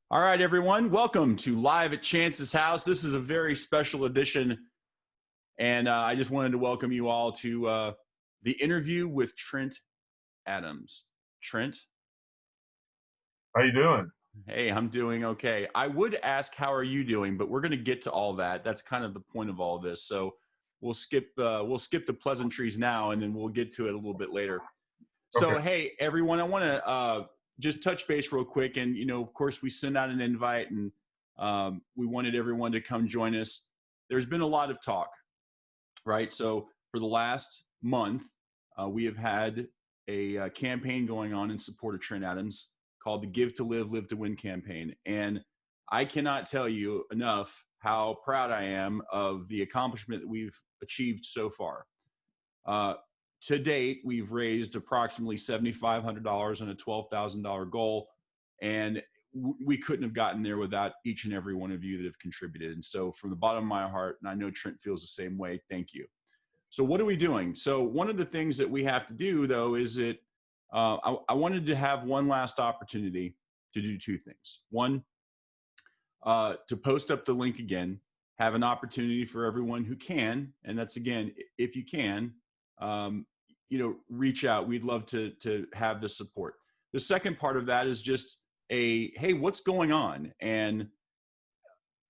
All right, everyone, welcome to Live at Chance's house. This is a very special edition, and I just wanted to welcome you all to the interview with Trent Adams. Trent? How you doing? Hey, I'm doing okay. I would ask, how are you doing? But we're going to get to all that. That's kind of the point of all this. So we'll skip the pleasantries now, and then we'll get to it a little bit later. So, Okay. hey, everyone, I want to just touch base real quick. And, of course, we sent out an invite and we wanted everyone to come join us. There's been a lot of talk, right? So, for the last month, we have had a campaign going on in support of Trent Adams called the Give to Live, Live to Win campaign. And I cannot tell you enough how proud I am of the accomplishment that we've achieved so far. To date, we've raised approximately $7,500 on a $12,000 goal, and we couldn't have gotten there without each and every one of you that have contributed. And so from the bottom of my heart, and I know Trent feels the same way, thank you. So what are we doing? So one of the things that we have to do, though, is that I wanted to have one last opportunity to do two things. One, to post up the link again, have an opportunity for everyone who can, and that's, again, if you can, reach out. We'd love to have the support. The second part of that is just hey, what's going on? And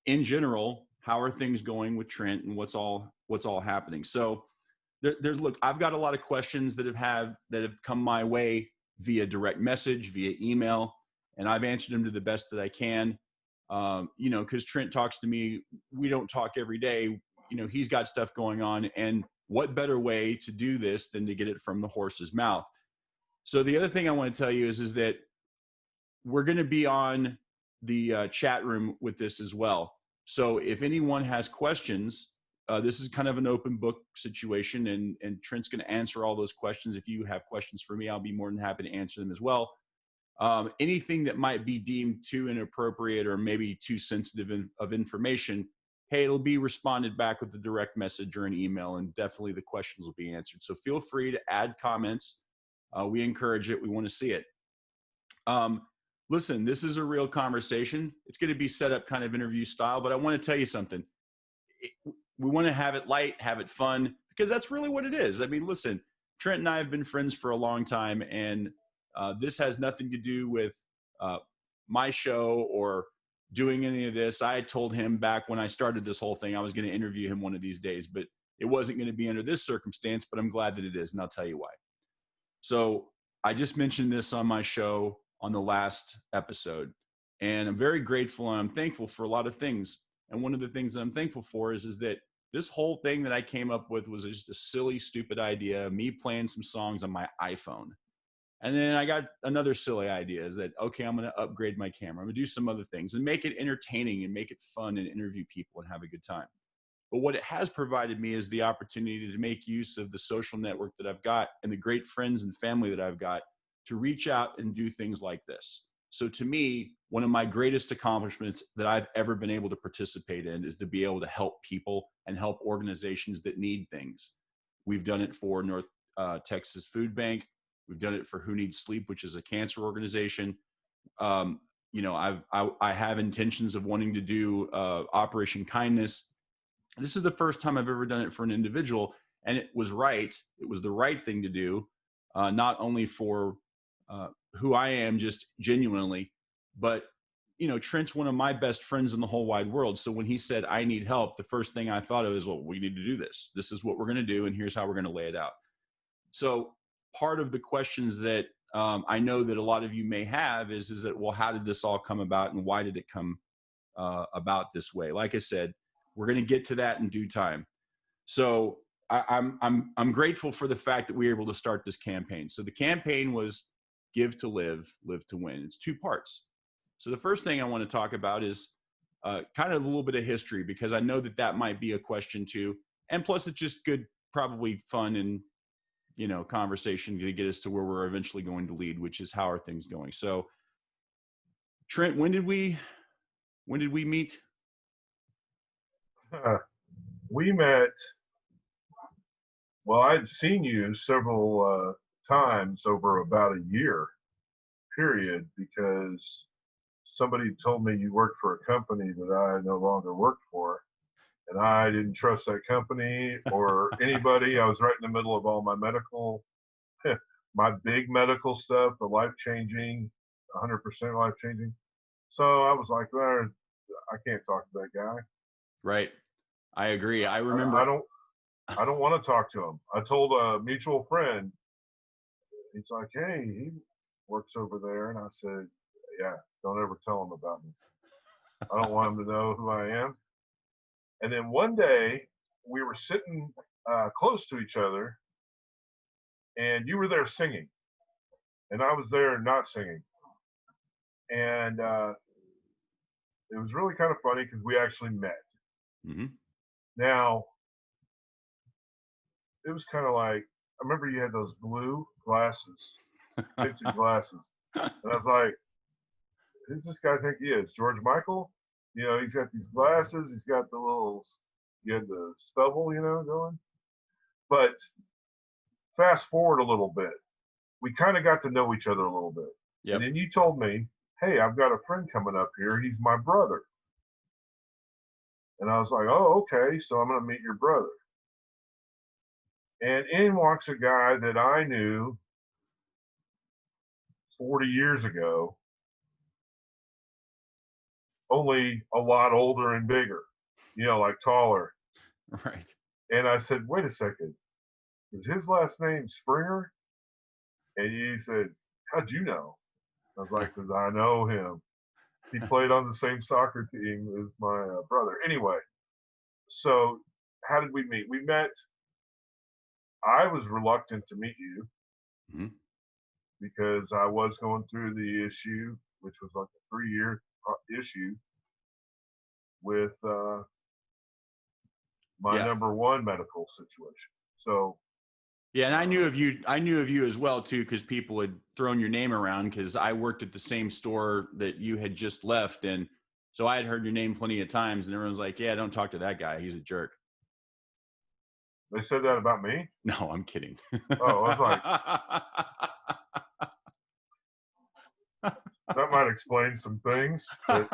in general, how are things going with Trent and what's all happening? So look, I've got a lot of questions that have come my way via direct message, via email, and I've answered them to the best that I can. Because Trent talks to me, we don't talk every day. He's got stuff going on, and what better way to do this than to get it from the horse's mouth? So the other thing I want to tell you is that we're going to be on the chat room with this as well. So if anyone has questions, this is kind of an open book situation, and Trent's going to answer all those questions. If you have questions for me, I'll be more than happy to answer them as well. Anything that might be deemed too inappropriate or maybe too sensitive of information, hey, it'll be responded back with a direct message or an email, and definitely the questions will be answered. So feel free to add comments. We encourage it. We want to see it. Listen, this is a real conversation. It's going to be set up kind of interview style, but I want to tell you something. We want to have it light, have it fun, because that's really what it is. I mean, listen, Trent and I have been friends for a long time, and this has nothing to do with my show or doing any of this. I had told him back when I started this whole thing, I was going to interview him one of these days, but it wasn't going to be under this circumstance, but I'm glad that it is, and I'll tell you why. So I just mentioned this on my show on the last episode, and I'm very grateful and I'm thankful for a lot of things. And one of the things that I'm thankful for is that this whole thing that I came up with was just a silly, stupid idea, me playing some songs on my iPhone. And then I got another silly idea is that, okay, I'm going to upgrade my camera. I'm going to do some other things and make it entertaining and make it fun and interview people and have a good time. But what it has provided me is the opportunity to make use of the social network that I've got and the great friends and family that I've got to reach out and do things like this. So to me, one of my greatest accomplishments that I've ever been able to participate in is to be able to help people and help organizations that need things. We've done it for North Texas Food Bank. We've done it for Who Needs Sleep, which is a cancer organization. I have intentions of wanting to do Operation Kindness. This is the first time I've ever done it for an individual, and it was right. It was the right thing to do, not only for who I am, just genuinely, but Trent's one of my best friends in the whole wide world. So when he said, I need help, the first thing I thought of is, well, we need to do this. This is what we're going to do, and here's how we're going to lay it out. So part of the questions that I know that a lot of you may have is that, well, how did this all come about, and why did it come about this way? Like I said, we're going to get to that in due time. So I'm grateful for the fact that we were able to start this campaign. So the campaign was Give to Live, Live to Win. It's two parts. So the first thing I want to talk about is kind of a little bit of history, because I know that might be a question too. And plus it's just good, probably fun and, conversation to get us to where we're eventually going to lead, which is how are things going. So Trent, when did we meet? We met, well, I'd seen you several times over about a year period, because somebody told me you worked for a company that I no longer worked for, and I didn't trust that company or anybody. I was right in the middle of all my medical, my big medical stuff, the life-changing, 100% life-changing. So I was like, I can't talk to that guy. Right. I agree. I remember. I don't want to talk to him. I told a mutual friend, he's like, hey, he works over there. And I said, yeah, don't ever tell him about me. I don't want him to know who I am. And then one day we were sitting close to each other, and you were there singing, and I was there not singing. And it was really kind of funny because we actually met. Mm-hmm. Now, it was kind of like, I remember you had those blue glasses, tinted glasses. And I was like, who does this guy think he is? George Michael? You know, he's got these glasses. He's got the little, you had the stubble, you know, going. But fast forward a little bit. We kind of got to know each other a little bit. Yep. And then you told me, hey, I've got a friend coming up here. He's my brother. And I was like, oh, okay. So I'm going to meet your brother. And in walks a guy that I knew 40 years ago, only a lot older and bigger, you know, like taller. Right. And I said, wait a second, is his last name Springer? And he said, how'd you know? I was like, because I know him. He played on the same soccer team as my brother. Anyway, so how did we meet? We met, I was reluctant to meet you Mm-hmm. because I was going through the issue, which was like a 3-year issue with my number one medical situation. So yeah, and I knew of you as well too, because people had thrown your name around because I worked at the same store that you had just left, and so I had heard your name plenty of times, and everyone's like, "Yeah, don't talk to that guy. He's a jerk." they said that about me? No, I'm kidding. Oh, I was like, that might explain some things, but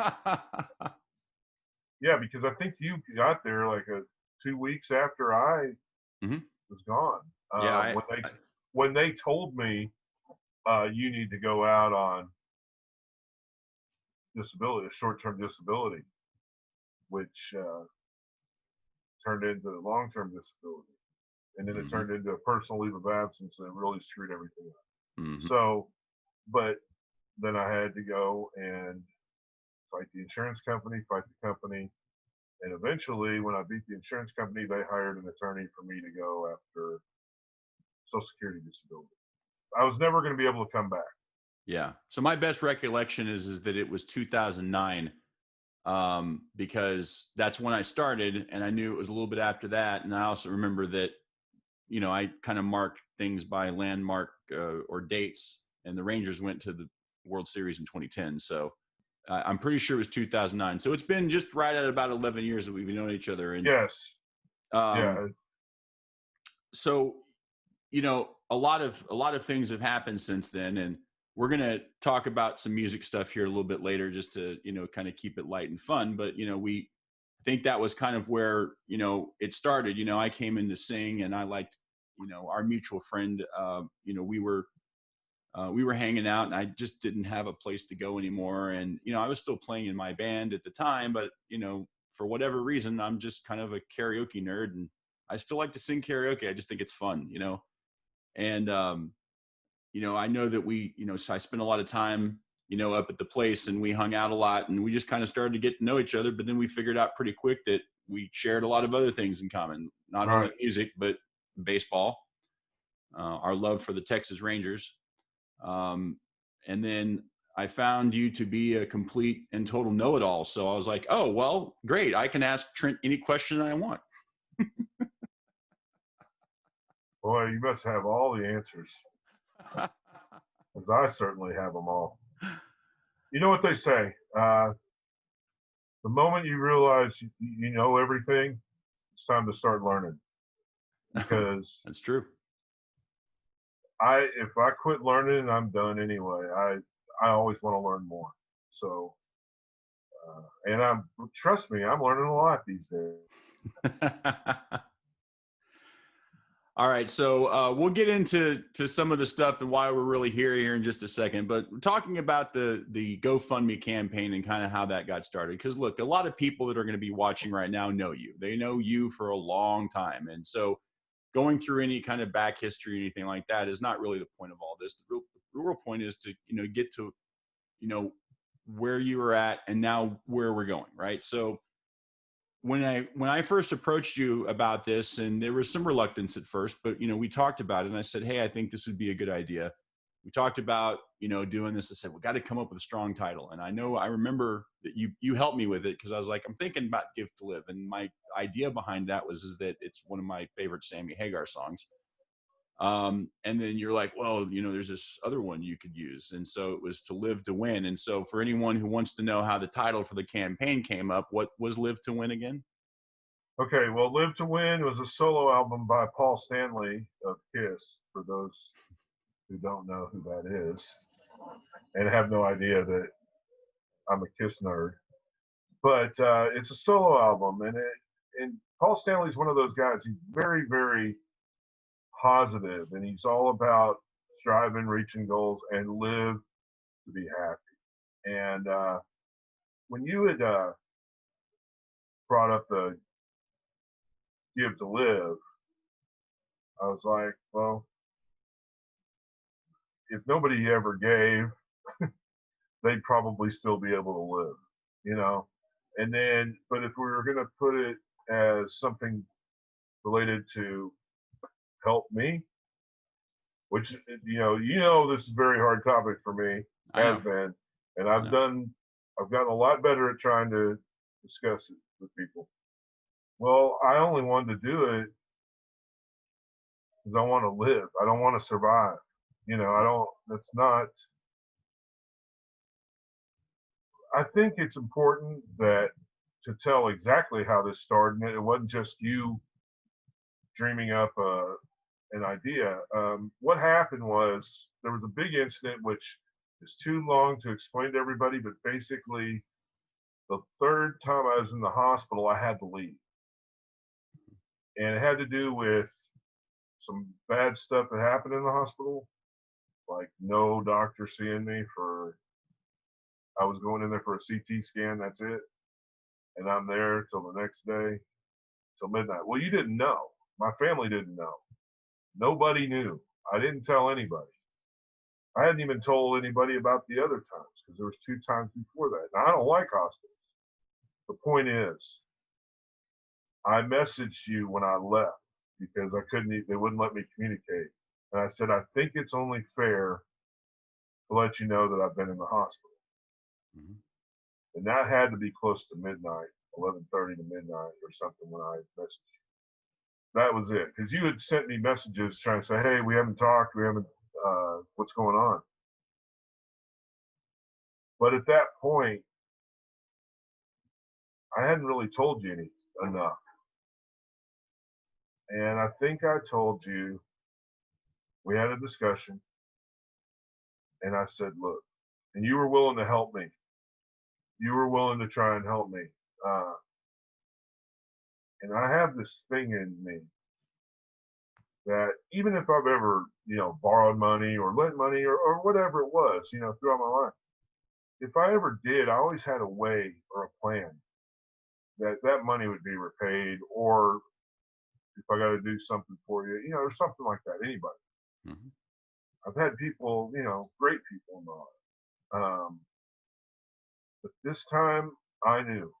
yeah, because I think you got there like 2 weeks after I was gone. Yeah, when they told me you need to go out on disability, short-term disability, which turned into long-term disability, and then it turned into a personal leave of absence, and it really screwed everything up. Mm-hmm. So, but then I had to go and fight the insurance company, fight the company. And eventually, when I beat the insurance company, they hired an attorney for me to go after Social Security disability. I was never going to be able to come back. Yeah. So my best recollection is that it was 2009, because that's when I started, and I knew it was a little bit after that. And I also remember that, you know, I kind of marked things by landmark or dates, and the Rangers went to the World Series in 2010. So I'm pretty sure it was 2009. So it's been just right at about 11 years that we've known each other. And yes. Yeah. So, you know, a lot of things have happened since then, and we're going to talk about some music stuff here a little bit later, just to, you know, kind of keep it light and fun. But, you know, we think that was kind of where, you know, it started. You know, I came in to sing, and I liked, you know, our mutual friend, you know, we were hanging out, and I just didn't have a place to go anymore. And, you know, I was still playing in my band at the time, but, you know, for whatever reason, I'm just kind of a karaoke nerd, and I still like to sing karaoke. I just think it's fun, you know? And, you know, I know that so I spent a lot of time, you know, up at the place, and we hung out a lot, and we just kind of started to get to know each other. But then we figured out pretty quick that we shared a lot of other things in common, not only music, but baseball, our love for the Texas Rangers. And then I found you to be a complete and total know-it-all. So I was like, oh, well, great. I can ask Trent any question I want. Boy, you must have all the answers. Because I certainly have them all. You know what they say? The moment you realize you know everything, it's time to start learning. Because that's true. If I quit learning, I'm done anyway. I always want to learn more. So And trust me, I'm learning a lot these days. All right, so we'll get into some of the stuff and why we're really here in just a second. But we're talking about the GoFundMe campaign and kind of how that got started. Because look, a lot of people that are going to be watching right now know you. They know you for a long time, and so going through any kind of back history or anything like that is not really the point of all this. The real point is to get to where you were at and now where we're going, right? So when I first approached you about this, and there was some reluctance at first, but we talked about it, and I said, hey, I think this would be a good idea. We talked about doing this. I said, we got to come up with a strong title, and I remember that you helped me with it, because I was like, I'm thinking about Gift to Live, and my idea behind that is that it's one of my favorite Sammy Hagar songs. And then you're like, well, there's this other one you could use. And so it was To Live to Win. And so for anyone who wants to know how the title for the campaign came up, what was Live to Win again? Okay, well, Live to Win was a solo album by Paul Stanley of Kiss, for those who don't know who that is and have no idea that I'm a Kiss nerd. But it's a solo album, and Paul Stanley's one of those guys. He's very, very positive, and he's all about striving, reaching goals, and live to be happy. And when you had brought up the Give to Live, I was like, well, if nobody ever gave, they'd probably still be able to live. And then, but if we were going to put it as something related to help me, which this is a very hard topic for me, has been, and I've gotten a lot better at trying to discuss it with people. Well, I only wanted to do it because I want to live. I don't want to survive. That's not. I think it's important that to tell exactly how this started. It wasn't just you dreaming up an idea. What happened was there was a big incident, which is too long to explain to everybody, but basically the third time I was in the hospital, I had to leave. And it had to do with some bad stuff that happened in the hospital, like no doctor seeing me I was going in there for a CT scan, that's it. And I'm there till the next day, till midnight. Well, you didn't know. My family didn't know. Nobody knew. I didn't tell anybody. I hadn't even told anybody about the other times, because there was 2 times before that. Now, I don't like hospitals. The point is, I messaged you when I left because they wouldn't let me communicate. And I said, I think it's only fair to let you know that I've been in the hospital. Mm-hmm. And that had to be close to midnight, 11:30 to midnight or something when I messaged you. That was it. Because you had sent me messages trying to say, hey, we haven't talked, what's going on? But at that point, I hadn't really told you enough. And I think I told you, we had a discussion, and I said, look, and you were willing to help me. You were willing to try and help me. And I have this thing in me that even if I've ever, borrowed money or lent money or whatever it was, throughout my life, if I ever did, I always had a way or a plan that money would be repaid, or if I got to do something for you, or something like that, anybody. Mm-hmm. I've had people, great people in my life. But this time I knew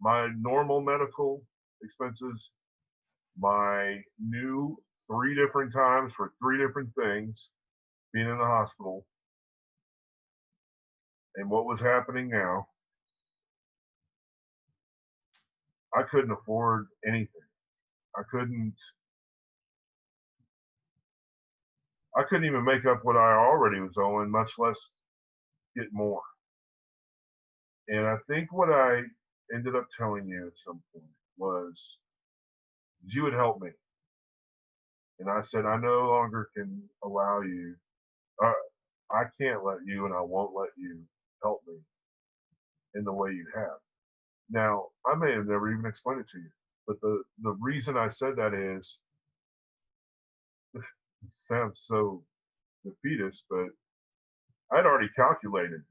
my normal medical expenses, my new 3 different times for 3 different things, being in the hospital, and what was happening now, I couldn't afford anything. I couldn't even make up what I already was owing, much less get more. And I think what I ended up telling you at some point was you would help me. And I said, I no longer can allow you, I can't let you, and I won't let you help me in the way you have. Now, I may have never even explained it to you, but the reason I said that is, it sounds so defeatist, but I'd already calculated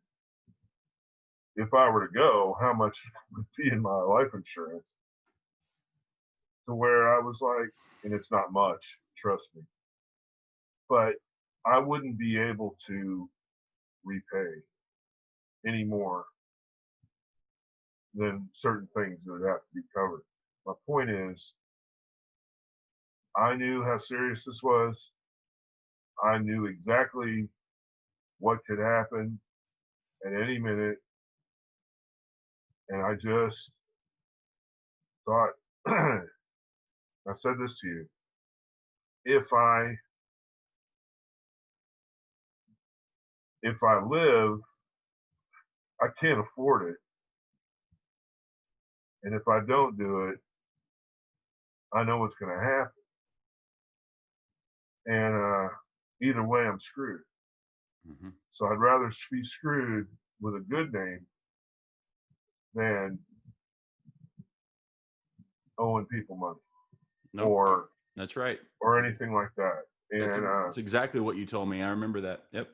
if I were to go, how much would be in my life insurance, to where I was like, and it's not much, trust me, but I wouldn't be able to repay any more than certain things that would have to be covered. My point is, I knew how serious this was. I knew exactly what could happen at any minute. And I just thought, I said this to you, if I live, I can't afford it. And if I don't do it, I know what's going to happen. And either way, I'm screwed. Mm-hmm. So I'd rather be screwed with a good name than owing people money. Nope. Or that's right. Or anything like that. And that's exactly what you told me. I remember that. Yep.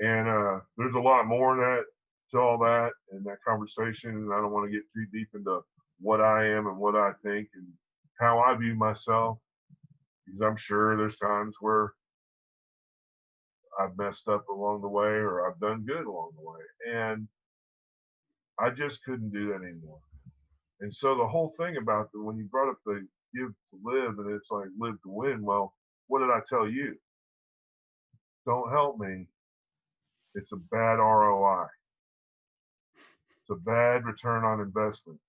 And there's a lot more in that, to all that, in that conversation. And I don't want to get too deep into what I am and what I think and how I view myself, because I'm sure there's times where I've messed up along the way or I've done good along the way. And I just couldn't do that anymore. And so the whole thing about when you brought up the give to live and it's like live to win, well, what did I tell you? Don't help me. It's a bad ROI. It's a bad return on investment.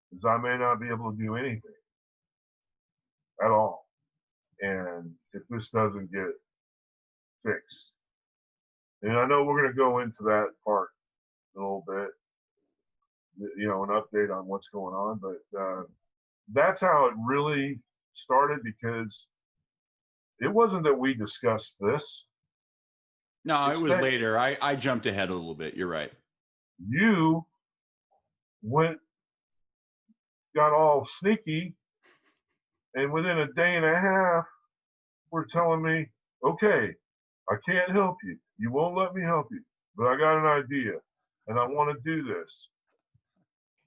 Because I may not be able to do anything at all. And if this doesn't get fixed. And I know we're going to go into that part in a little bit, you know, an update on what's going on. But that's how it really started, because it wasn't that we discussed this. No, it was later. I jumped ahead a little bit. You're right. You got all sneaky, and within a day and a half, were telling me, okay, I can't help you. You won't let me help you, but I got an idea, and I want to do this.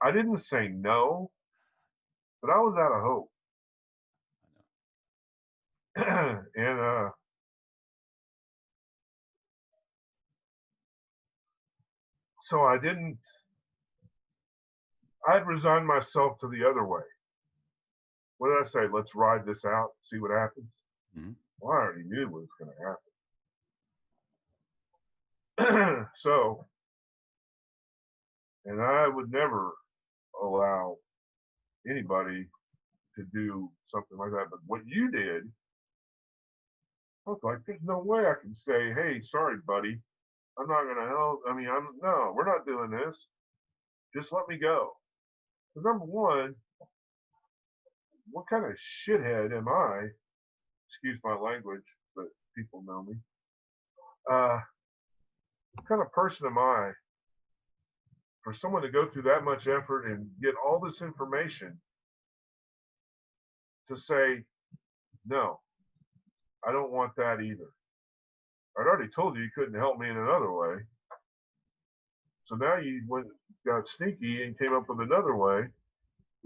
I didn't say no, but I was out of hope. And so I'd resigned myself to the other way. What did I say? Let's ride this out, see what happens. Mm-hmm. Well, I already knew what was going to happen. So, and I would never allow anybody to do something like that. But what you did, I was like, there's no way I can say, hey, sorry, buddy, I'm not going to help. I mean, no, we're not doing this. Just let me go. Because number one, what kind of shithead am I? Excuse my language, but people know me. What kind of person am I for someone to go through that much effort and get all this information to say, no, I don't want that either. I'd already told you couldn't help me in another way. So now you got sneaky and came up with another way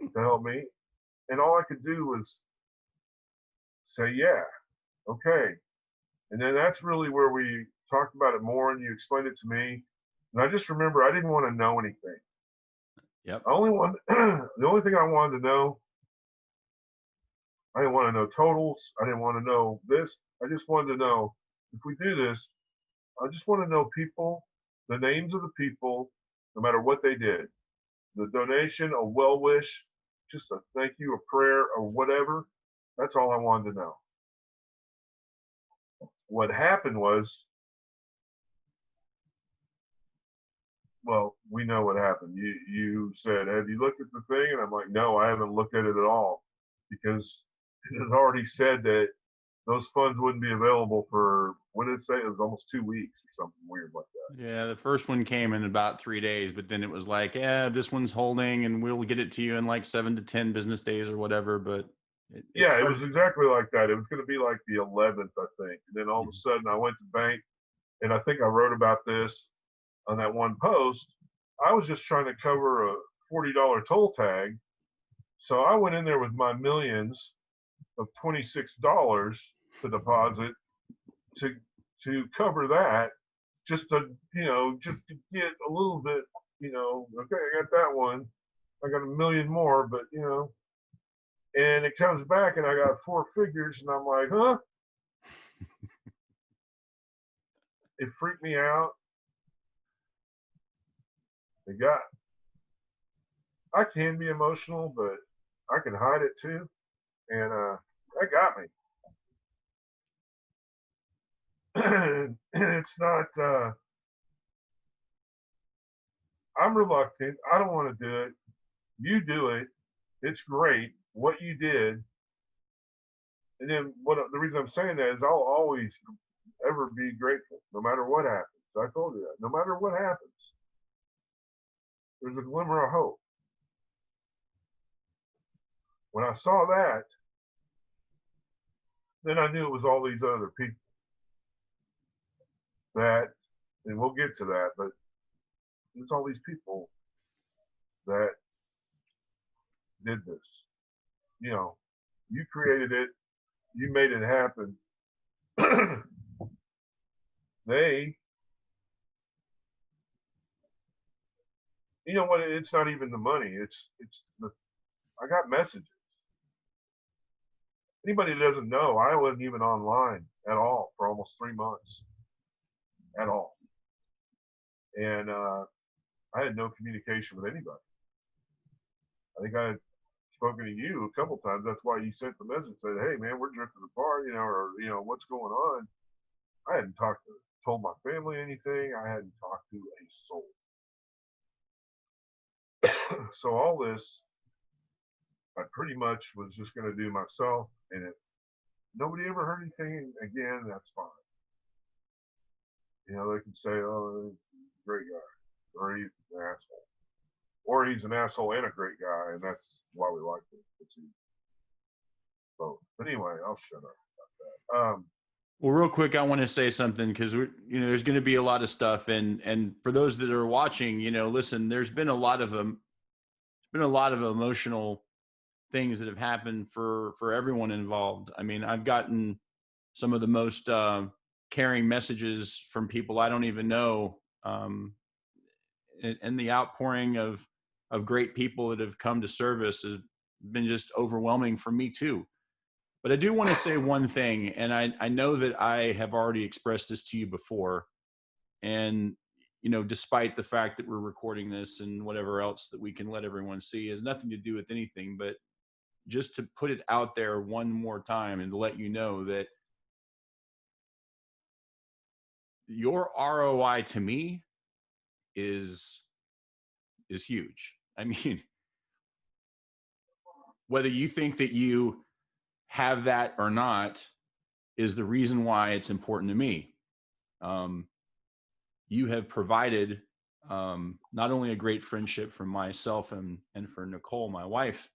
to help me. And all I could do was say, yeah, okay. And then that's really where we talked about it more and you explained it to me. And I just remember I didn't want to know anything. Yep. The only thing I wanted to know, I didn't want to know totals. I didn't want to know this. I just wanted to know, if we do this, I just want to know people, the names of the people, no matter what they did. The donation, a well wish, just a thank you, a prayer, or whatever. That's all I wanted to know. What happened was, well, we know what happened. You said, have you looked at the thing? And I'm like, no, I haven't looked at it at all, because it had already said that those funds wouldn't be available for, what did it say? It was almost 2 weeks or something weird like that. Yeah, the first one came in about 3 days, but then it was like, yeah, this one's holding, and we'll get it to you in like 7 to 10 business days or whatever. But it was exactly like that. It was going to be like the 11th, I think. And then all of a Mhm. sudden, I went to bank, and I think I wrote about this on that one post. I was just trying to cover a $40 toll tag, so I went in there with my millions of $26 to deposit to cover that, just to just to get a little bit, okay, I got that one, I got a million more, but and it comes back and I got 4 figures, and I'm like, huh? It freaked me out. It got, I can be emotional, but I can hide it too, and that got me. And it's not. I'm reluctant. I don't want to do it. You do it. It's great what you did. And then the reason I'm saying that is I'll always ever be grateful, no matter what happens. I told you that. No matter what happens, there's a glimmer of hope. When I saw that, then I knew it was all these other people that, and we'll get to that, but it's all these people that did this. You created it, you made it happen. They, you know what? It's not even the money. It's the. I got messages. Anybody that doesn't know, I wasn't even online at all for almost 3 months, at all, and I had no communication with anybody. I think I had spoken to you a couple times. That's why you sent the message, said, "Hey man, we're drifting apart," or what's going on. I hadn't told my family anything. I hadn't talked to a soul. So all this, I pretty much was just going to do myself, and if nobody ever heard anything again, that's fine. They can say, "Oh, he's a great guy," or "He's an asshole," or "He's an asshole and a great guy," and that's why we like him. So, but anyway, I'll shut up about that. Well, real quick, I want to say something because there's going to be a lot of stuff, and for those that are watching, listen, there's been a lot of emotional things that have happened for everyone involved. I mean, I've gotten some of the most caring messages from people I don't even know, and the outpouring of great people that have come to service has been just overwhelming for me too. But I do want to say one thing, and I know that I have already expressed this to you before, and despite the fact that we're recording this and whatever else that we can let everyone see has nothing to do with anything, but just to put it out there one more time and to let you know that your ROI to me is huge. I mean, whether you think that you have that or not is the reason why it's important to me. You have provided not only a great friendship for myself and for Nicole, my wife.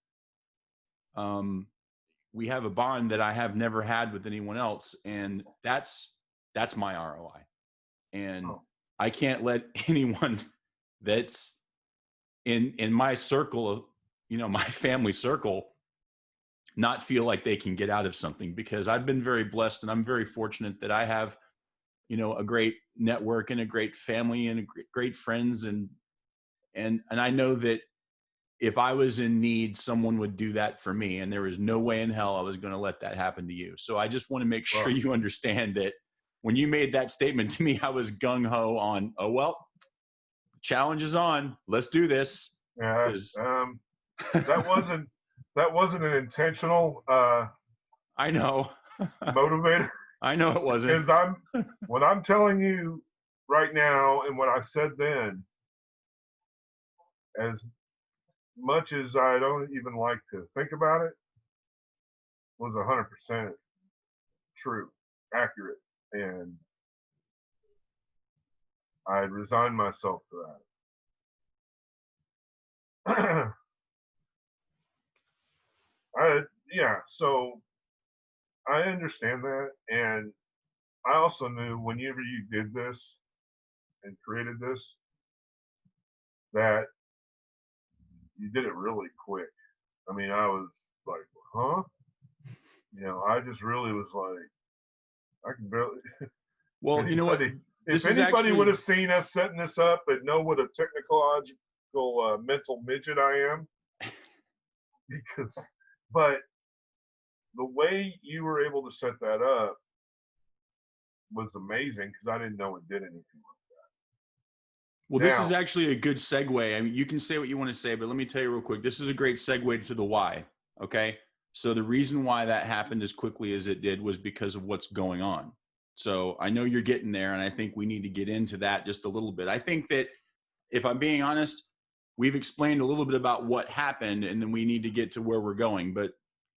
We have a bond that I have never had with anyone else, and that's my ROI. And I can't let anyone that's in my circle of, my family circle, not feel like they can get out of something, because I've been very blessed and I'm very fortunate that I have, a great network and a great family and great friends. And I know that if I was in need, someone would do that for me. And there was no way in hell I was going to let that happen to you. So I just want to make sure you understand that when you made that statement to me, I was gung ho on, oh, well, challenge is on. Let's do this. Yeah. That wasn't an intentional, I know. motivator. I know it wasn't. Because what I'm telling you right now and what I said then, as much as I don't even like to think about it, was 100% true, accurate, and I had resigned myself to that. So I understand that, and I also knew whenever you did this and created this, that you did it really quick. I mean, I was like, huh? I just really was like, I can barely. Well, you know what? If anybody would have seen us setting this up and know what a technological mental midget I am, but the way you were able to set that up was amazing because I didn't know it did anything like that. Well, this is actually a good segue. I mean, you can say what you want to say, but let me tell you real quick. This is a great segue to the why. Okay. So the reason why that happened as quickly as it did was because of what's going on. So I know you're getting there, and I think we need to get into that just a little bit. I think that if I'm being honest, we've explained a little bit about what happened, and then we need to get to where we're going. But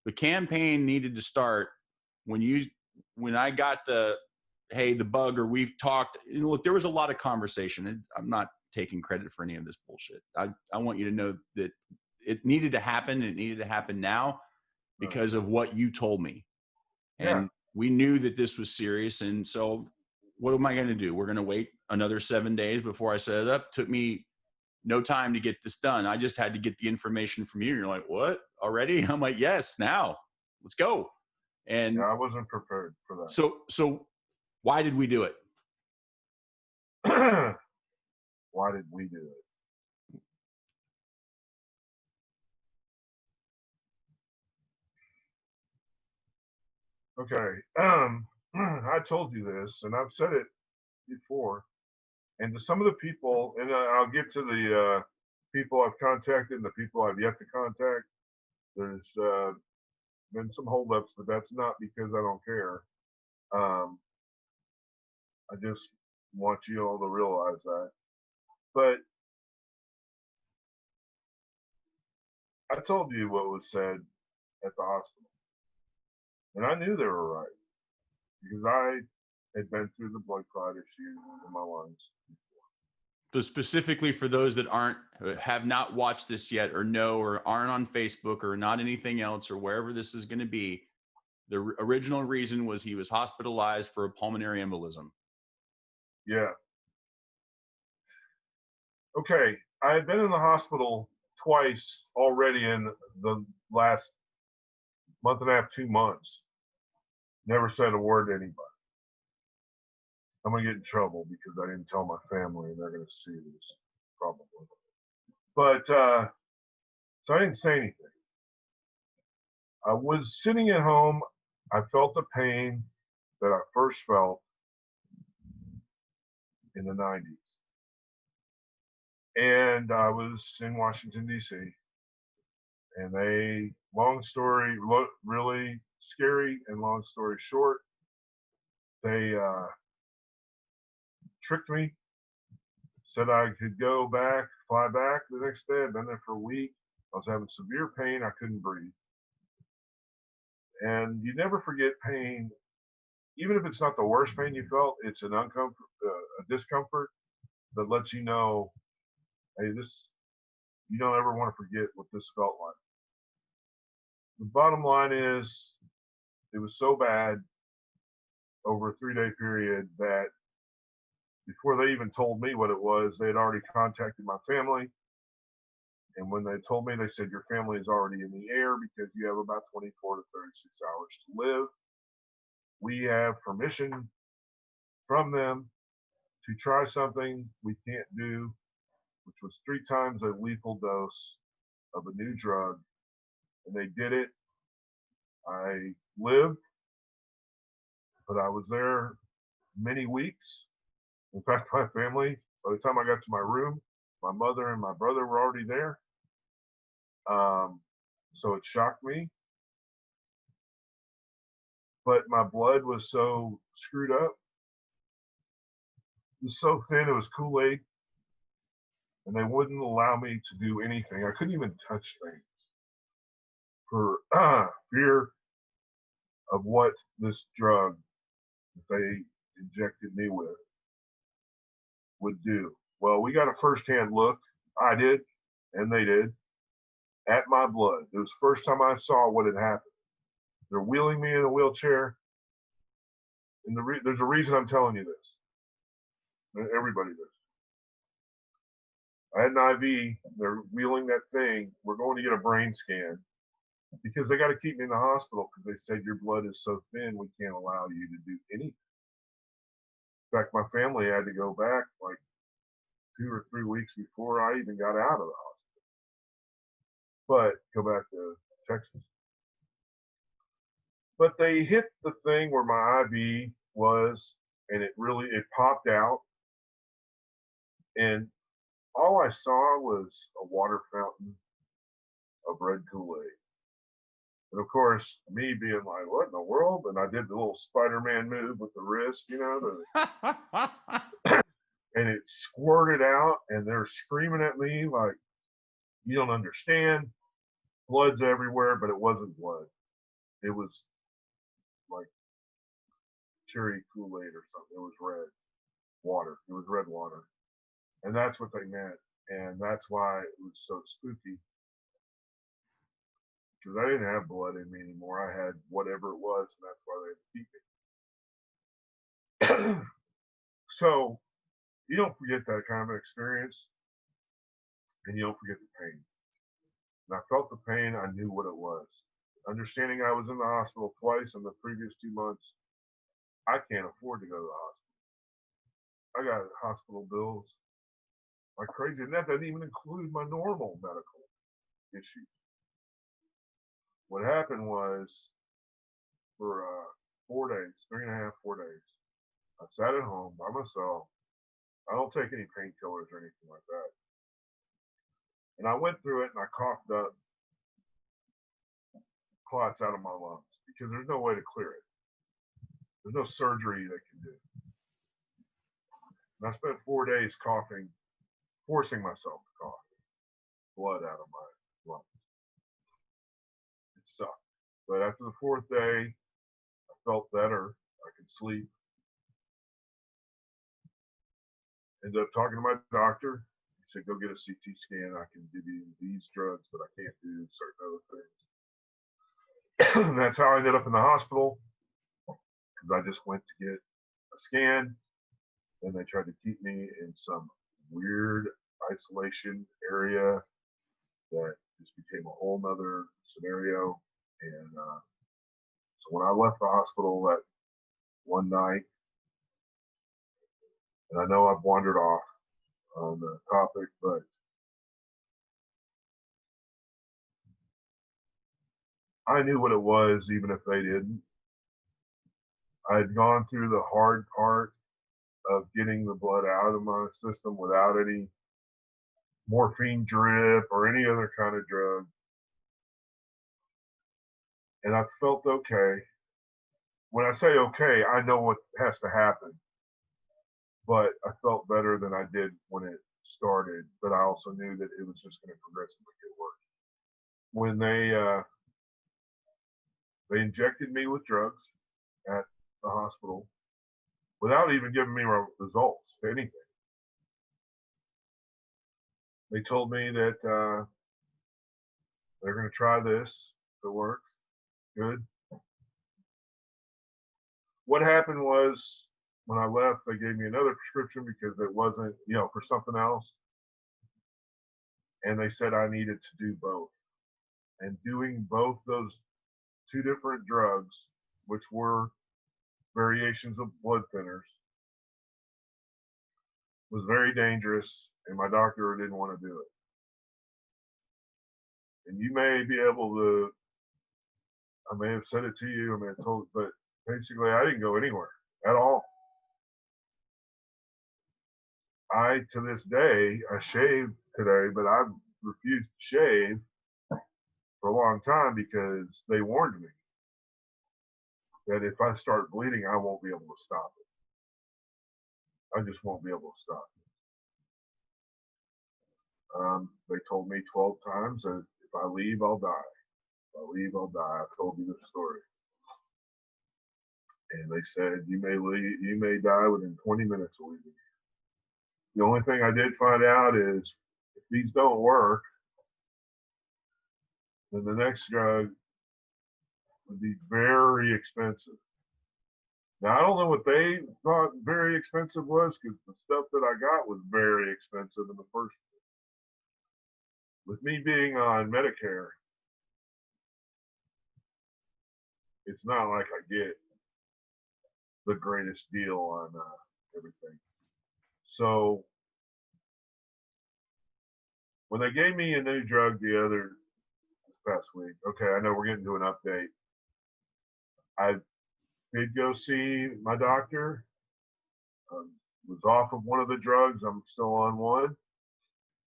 the campaign needed to start when I got the bug, or we've talked. Look, there was a lot of conversation. I'm not taking credit for any of this bullshit. I want you to know that it needed to happen. It needed to happen now because of what you told me. And we knew that this was serious. And so what am I going to do? We're going to wait another 7 days before I set it up. Took me no time to get this done. I just had to get the information from you. You're like, what, already? I'm like, yes, now let's go. And I wasn't prepared for that. So why did we do it? Why did we do it? Okay. I told you this, and I've said it before. And to some of the people, and I'll get to the people I've contacted and the people I've yet to contact. There's been some holdups, but that's not because I don't care. I just want you all to realize that. But I told you what was said at the hospital. And I knew they were right because I had been through the blood clot issue in my lungs before. So specifically for those that have not watched this yet, or know, or aren't on Facebook, or not anything else, or wherever this is going to be, the original reason was he was hospitalized for a pulmonary embolism. Yeah. Okay. I had been in the hospital twice already in the last month and a half, 2 months. Never said a word to anybody. I'm going to get in trouble because I didn't tell my family, and they're going to see this probably. But so I didn't say anything. I was sitting at home. I felt the pain that I first felt in the 90s. And I was in Washington, D.C. And long story, really scary, and long story short, they tricked me, said I could fly back the next day. I'd been there for a week. I was having severe pain. I couldn't breathe. And you never forget pain, even if it's not the worst pain you felt. It's a discomfort that lets you know, hey, you don't ever want to forget what this felt like. The bottom line is, it was so bad over a 3-day period that before they even told me what it was, they had already contacted my family. And when they told me, they said, your family is already in the air because you have about 24 to 36 hours to live. We have permission from them to try something we can't do, which was 3 times a lethal dose of a new drug. And they did it. I lived, but I was there many weeks. In fact, my family, by the time I got to my room, my mother and my brother were already there. So it shocked me. But my blood was so screwed up. It was so thin, it was Kool-Aid. And they wouldn't allow me to do anything. I couldn't even touch things for fear of what this drug that they injected me with would do. Well, we got a first-hand look. I did, and they did, at my blood. It was the first time I saw what had happened. They're wheeling me in a wheelchair, and there's a reason I'm telling you this. Everybody does. I had an IV. They're wheeling that thing. We're going to get a brain scan because they got to keep me in the hospital because they said your blood is so thin we can't allow you to do anything. In fact, my family had to go back like 2 or 3 weeks before I even got out of the hospital. But go back to Texas. But they hit the thing where my IV was, and it popped out. And all I saw was a water fountain of red Kool-Aid. And of course, me being like, what in the world? And I did the little Spider-Man move with the wrist, and it squirted out, and they're screaming at me like, you don't understand. Blood's everywhere, but it wasn't blood. It was like cherry Kool-Aid or something. It was red water. It was red water. And that's what they meant. And that's why it was so spooky. Because I didn't have blood in me anymore. I had whatever it was, and that's why they had to keep me. So you don't forget that kind of experience, and you don't forget the pain. And I felt the pain. I knew what it was. Understanding I was in the hospital twice in the previous 2 months, I can't afford to go to the hospital. I got hospital bills like crazy, and that doesn't even include my normal medical issues. What happened was, for 4 days, 3.5, 4 days, I sat at home by myself. I don't take any painkillers or anything like that. And I went through it, and I coughed up clots out of my lungs because there's no way to clear it. There's no surgery they can do. And I spent 4 days coughing, forcing myself to cough blood out of my lungs. It sucked. But after the 4th day, I felt better. I could sleep. Ended up talking to my doctor. He said, go get a CT scan. I can give you these drugs, but I can't do certain other things. And that's how I ended up in the hospital, because I just went to get a scan, and they tried to keep me in some weird isolation area that just became a whole nother scenario. And so when I left the hospital that one night, and I know I've wandered off on the topic, but I knew what it was, even if they didn't. I had gone through the hard part of getting the blood out of my system without any morphine drip or any other kind of drug. And I felt okay. When I say okay, I know what has to happen. But I felt better than I did when it started. But I also knew that it was just going to progressively get worse. When they injected me with drugs at the hospital without even giving me results, anything. They told me that they're going to try this. If it works, good. What happened was, when I left, they gave me another prescription because it wasn't, for something else. And they said I needed to do both. And doing both those 2 different drugs, which were variations of blood thinners, was very dangerous, and my doctor didn't want to do it. And you may be able to, I may have said it to you, I may have told, but basically I didn't go anywhere at all. To this day, I shaved today, but I've refused to shave for a long time because they warned me that if I start bleeding, I won't be able to stop it. I just won't be able to stop it. They told me 12 times that if I leave, I'll die. If I leave, I'll die. I told you this story. And they said, you may die within 20 minutes of leaving. The only thing I did find out is if these don't work, then the next drug would be very expensive. Now, I don't know what they thought very expensive was, because the stuff that I got was very expensive in the first place. With me being on Medicare, it's not like I get the greatest deal on everything. So when they gave me a new drug this past week, okay, I know we're getting to an update. I did go see my doctor. Was off of one of the drugs. I'm still on one.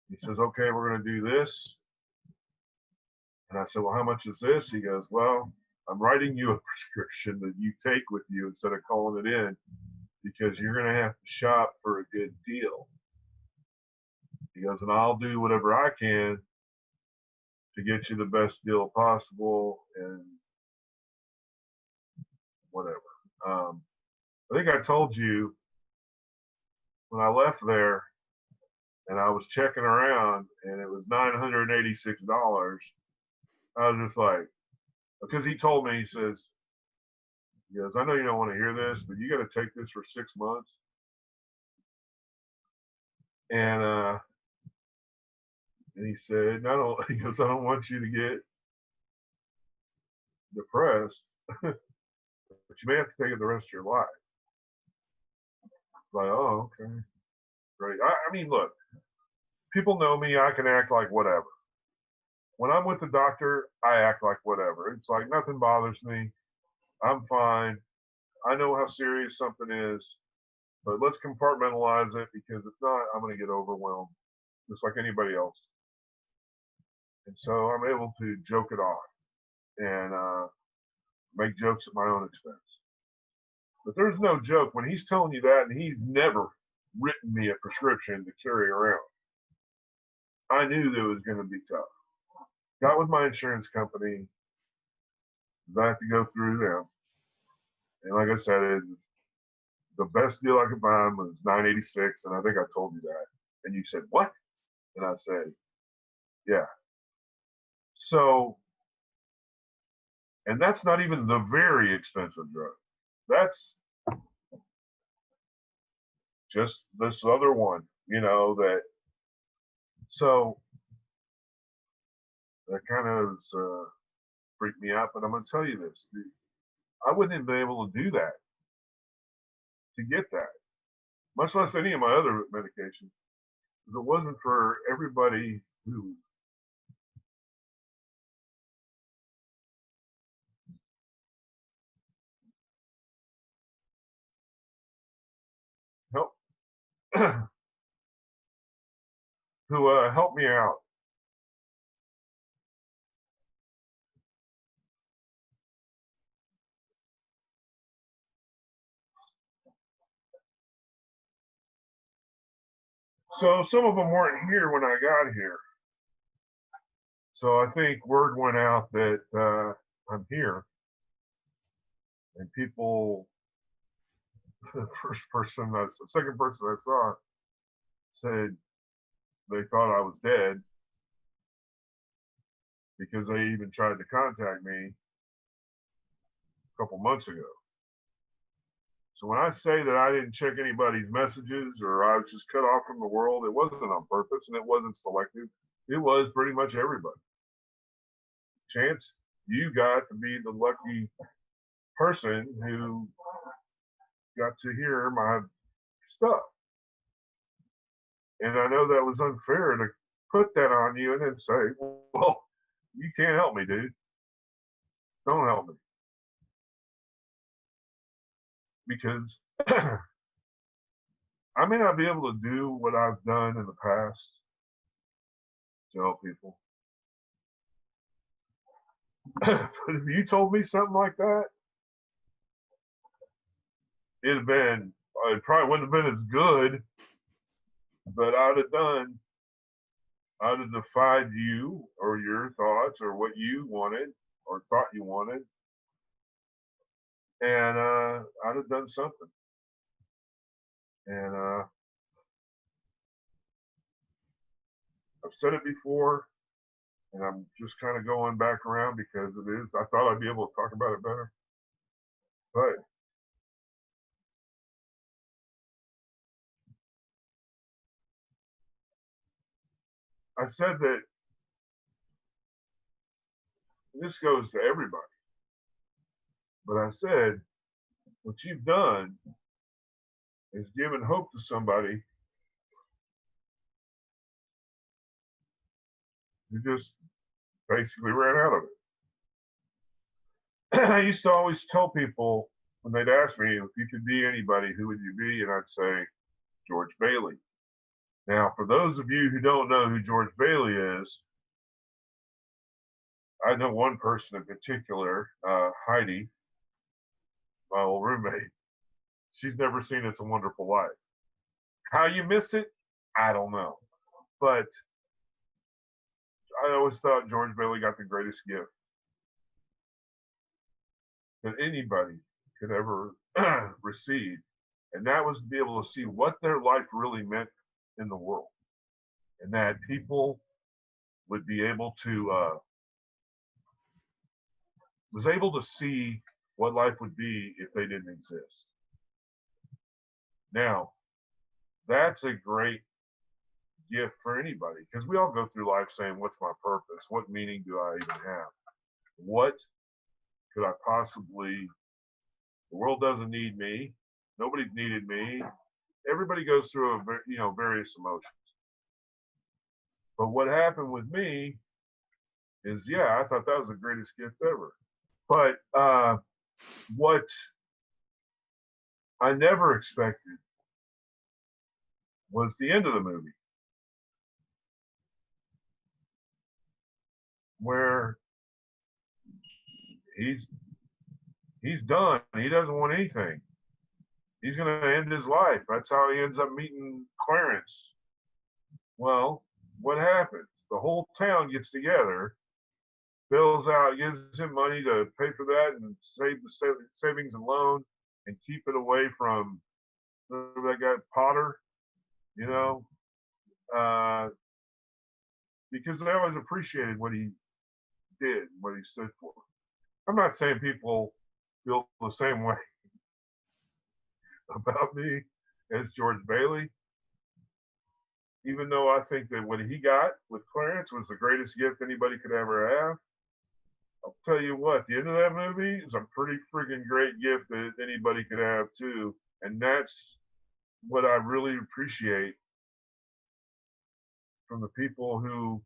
He says, okay, we're going to do this. And I said, well, how much is this? He goes, well, I'm writing you a prescription that you take with you instead of calling it in, because you're going to have to shop for a good deal. He goes, and I'll do whatever I can to get you the best deal possible and whatever. I think I told you when I left there and I was checking around and it was $986. I was just like, because he told me, he goes, I know you don't want to hear this, but you got to take this for 6 months. And he said, he goes, I don't want you to get depressed, but you may have to take it the rest of your life. Like, oh, okay, great. I mean, look, people know me. I can act like whatever. When I'm with the doctor, I act like whatever. It's like nothing bothers me. I'm fine. I know how serious something is, but let's compartmentalize it, because if not, I'm going to get overwhelmed, just like anybody else. And so I'm able to joke it off and make jokes at my own expense. But there's no joke when he's telling you that, and he's never written me a prescription to carry around. I knew that it was going to be tough. Got with my insurance company. I had to go through them. And like I said, the best deal I could find was $986, and I think I told you that. And you said, what? And I said, yeah. So, and that's not even the very expensive drug. That's just this other one, that. So that kind of freaked me out. But I'm going to tell you this. I wouldn't have been able to do that, to get that, much less any of my other medications, if it wasn't for everybody who helped helped me out. So some of them weren't here when I got here. So I think word went out that I'm here. And people, the second person I saw said they thought I was dead, because they even tried to contact me a couple months ago. So when I say that I didn't check anybody's messages, or I was just cut off from the world, it wasn't on purpose, and it wasn't selective. It was pretty much everybody. Chance, you got to be the lucky person who got to hear my stuff. And I know that was unfair to put that on you and then say, well, you can't help me, dude. Don't help me. Because I may not be able to do what I've done in the past to help people. But if you told me something like that, it probably wouldn't have been as good, but I'd have defied you or your thoughts or what you wanted or thought you wanted. and I'd have done something. And I've said it before, and I'm just kind of going back around because it is. I thought I'd be able to talk about it better, but I said that this goes to everybody. But I said, what you've done is given hope to somebody who just basically ran out of it. I used to always tell people when they'd ask me if you could be anybody, who would you be? And I'd say George Bailey. Now, for those of you who don't know who George Bailey is, I know one person in particular, Heidi, my old roommate. She's never seen It's a Wonderful Life. How you miss it, I don't know. But I always thought George Bailey got the greatest gift that anybody could ever receive. And that was to be able to see what their life really meant in the world. And that people would be able to, was able to see what life would be if they didn't exist. Now, that's a great gift for anybody, because we all go through life saying, what's my purpose? What meaning do I even have? What could I possibly, the world doesn't need me. Nobody needed me. Everybody goes through various emotions. But what happened with me is, yeah, I thought that was the greatest gift ever. But what I never expected was the end of the movie, where he's done. He doesn't want anything. He's going to end his life. That's how he ends up meeting Clarence. Well, what happens? The whole town gets together, bills out, gives him money to pay for that and save the savings and loan and keep it away from that guy Potter, because they always appreciated what he did, what he stood for. I'm not saying people feel the same way about me as George Bailey, even though I think that what he got with Clarence was the greatest gift anybody could ever have. I'll tell you what, the end of that movie is a pretty freaking great gift that anybody could have too. And that's what I really appreciate from the people who've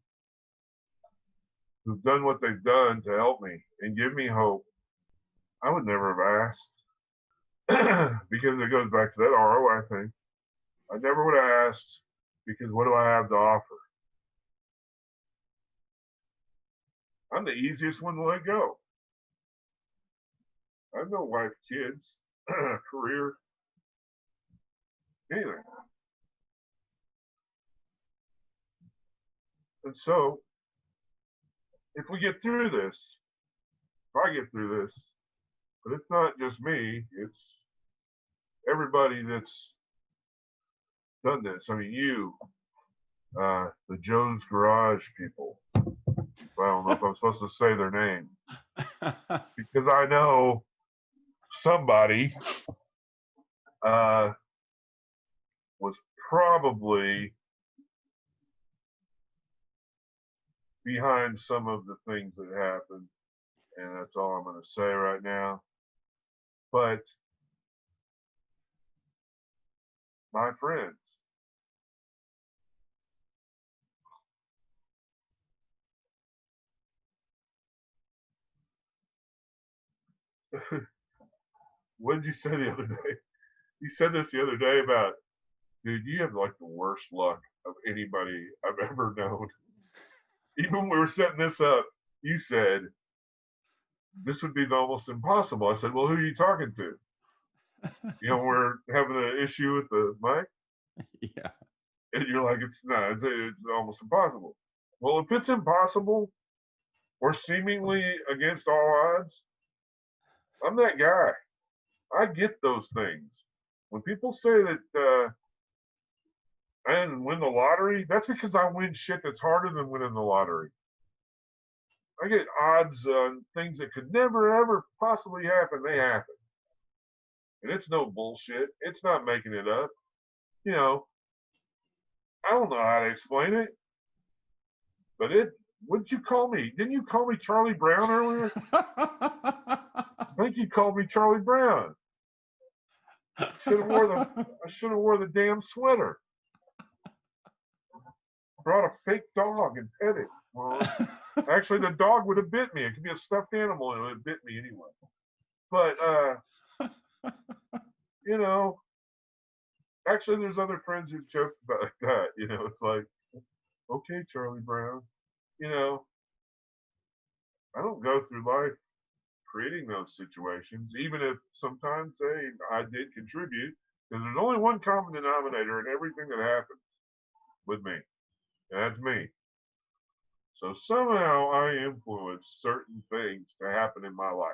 done what they've done to help me and give me hope. I would never have asked because it goes back to that ROI thing. I never would have asked because what do I have to offer? I'm the easiest one to let go. I have no wife, kids, career, anything. And so, if we get through this, if I get through this, but it's not just me, it's everybody that's done this. I mean, you, the Jones Garage people. I don't know if I'm supposed to say their name because I know somebody was probably behind some of the things that happened, and that's all I'm going to say right now. But my friends, what did you say the other day? You said this the other day about, dude, you have like the worst luck of anybody I've ever known. Even when we were setting this up, you said, this would be almost impossible. I said, well, who are you talking to? We're having an issue with the mic. Yeah. And you're like, it's almost impossible. Well, if it's impossible or seemingly against all odds, I'm that guy. I get those things. When people say that I didn't win the lottery, that's because I win shit that's harder than winning the lottery. I get odds on things that could never, ever possibly happen. They happen. And it's no bullshit. It's not making it up. You know, I don't know how to explain it, but what'd you call me? Didn't you call me Charlie Brown earlier? I think you called me Charlie Brown. I should have wore the damn sweater. Brought a fake dog and pet it. Well, actually, the dog would have bit me. It could be a stuffed animal and it would have bit me anyway. But, you know, actually, there's other friends who joked about that. You know, it's like, okay, Charlie Brown. You know, I don't go through life creating those situations, even if sometimes, hey, I did contribute, because there's only one common denominator in everything that happens with me, and that's me. So somehow I influence certain things to happen in my life.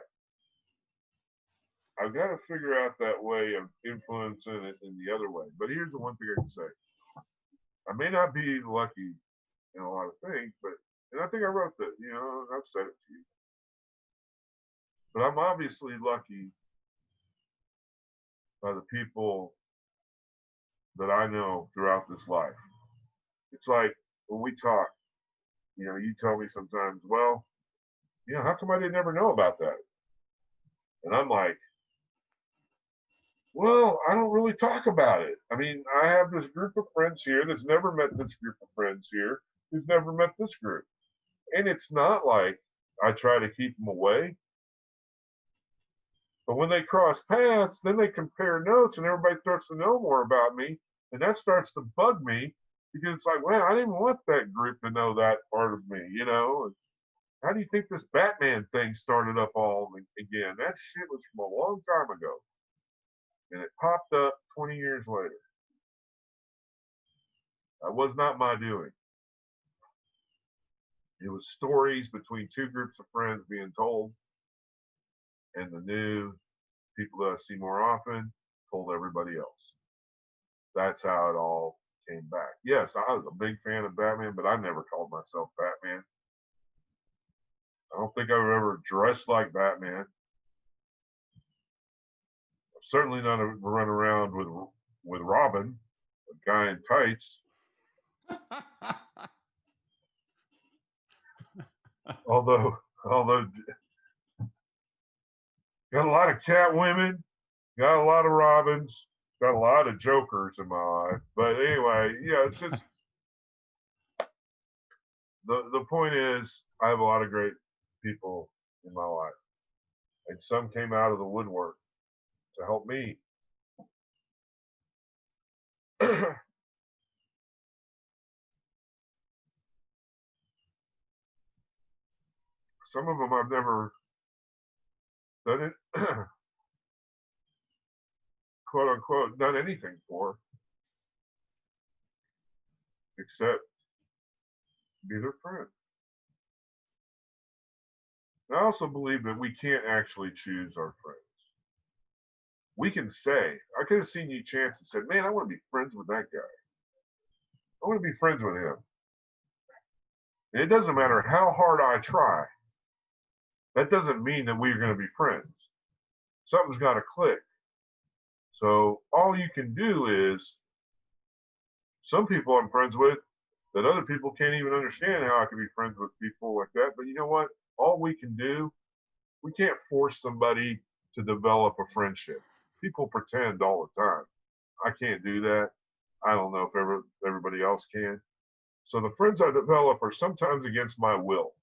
I've got to figure out that way of influencing it in the other way. But here's the one thing I can say. I may not be lucky in a lot of things, but, and I think I wrote that, you know, I've said it to you. But I'm obviously lucky by the people that I know throughout this life. It's like when we talk, you know, you tell me sometimes, well, you know, how come I didn't ever know about that? And I'm like, well, I don't really talk about it. I mean, I have this group of friends here that's never met this group of friends here who's never met this group. And it's not like I try to keep them away. But when they cross paths, then they compare notes and everybody starts to know more about me. And that starts to bug me because it's like, well, I didn't want that group to know that part of me, you know? How do you think this Batman thing started up all again? That shit was from a long time ago. And it popped up 20 years later. That was not my doing. It was stories between two groups of friends being told, and the new people that I see more often told everybody else. That's how it all came back. Yes, I was a big fan of Batman, but I never called myself Batman. I don't think I've ever dressed like Batman. I've certainly not run around with Robin, a guy in tights. although got a lot of cat women, got a lot of Robins, got a lot of Jokers in my life. But anyway, yeah, it's just the point is I have a lot of great people in my life. And some came out of the woodwork to help me. Some of them I've never done it, quote unquote, done anything for, except be their friend. And I also believe that we can't actually choose our friends. We can say, I could have seen you, Chance, and said, man, I want to be friends with that guy. I want to be friends with him. And it doesn't matter how hard I try. That doesn't mean that we're going to be friends. Something's got to click. So all you can do is, some people I'm friends with that other people can't even understand how I can be friends with people like that. But you know what? All we can do, we can't force somebody to develop a friendship. People pretend all the time. I can't do that. I don't know if everybody else can. So the friends I develop are sometimes against my will,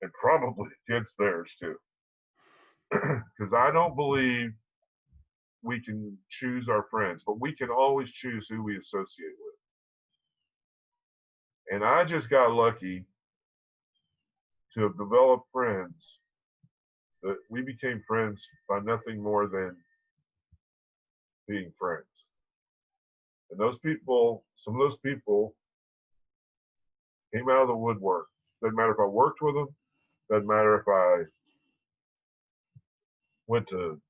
and probably against theirs too. Because I don't believe we can choose our friends, but we can always choose who we associate with. And I just got lucky to have developed friends that we became friends by nothing more than being friends. And those people, some of those people came out of the woodwork. Doesn't matter if I worked with them. Doesn't matter if I went to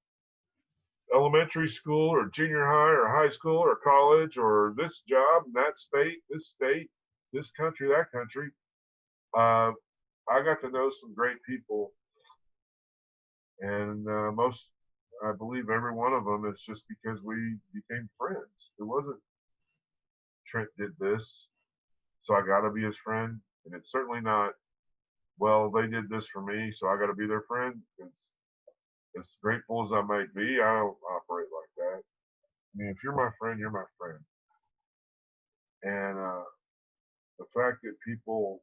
elementary school or junior high or high school or college or this job, that state, this country, that country. I got to know some great people, and I believe every one of them is just because we became friends. It wasn't Trent did this, so I got to be his friend, and it's certainly not, well, they did this for me, so I got to be their friend. It's as grateful as I might be, I don't operate like that. I mean, if you're my friend, you're my friend. And the fact that people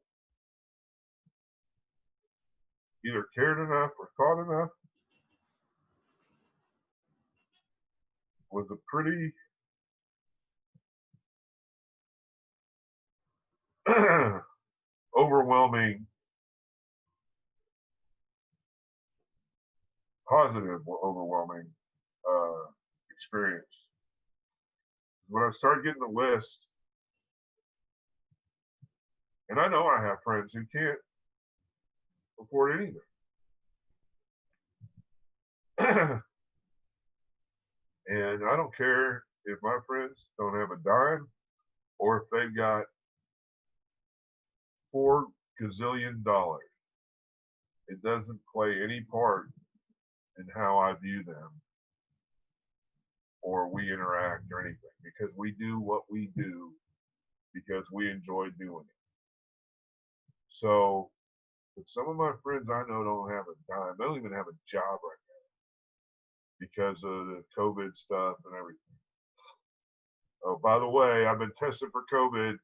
either cared enough or thought enough was a pretty overwhelming, positive, overwhelming experience. When I started getting the list, and I know I have friends who can't afford anything. And I don't care if my friends don't have a dime or if they've got $4 gazillion. It doesn't play any part in how I view them or we interact or anything, because we do what we do because we enjoy doing it. So, but some of my friends I know don't have a dime. They don't even have a job right now because of the COVID stuff and everything. Oh, by the way, I've been tested for COVID.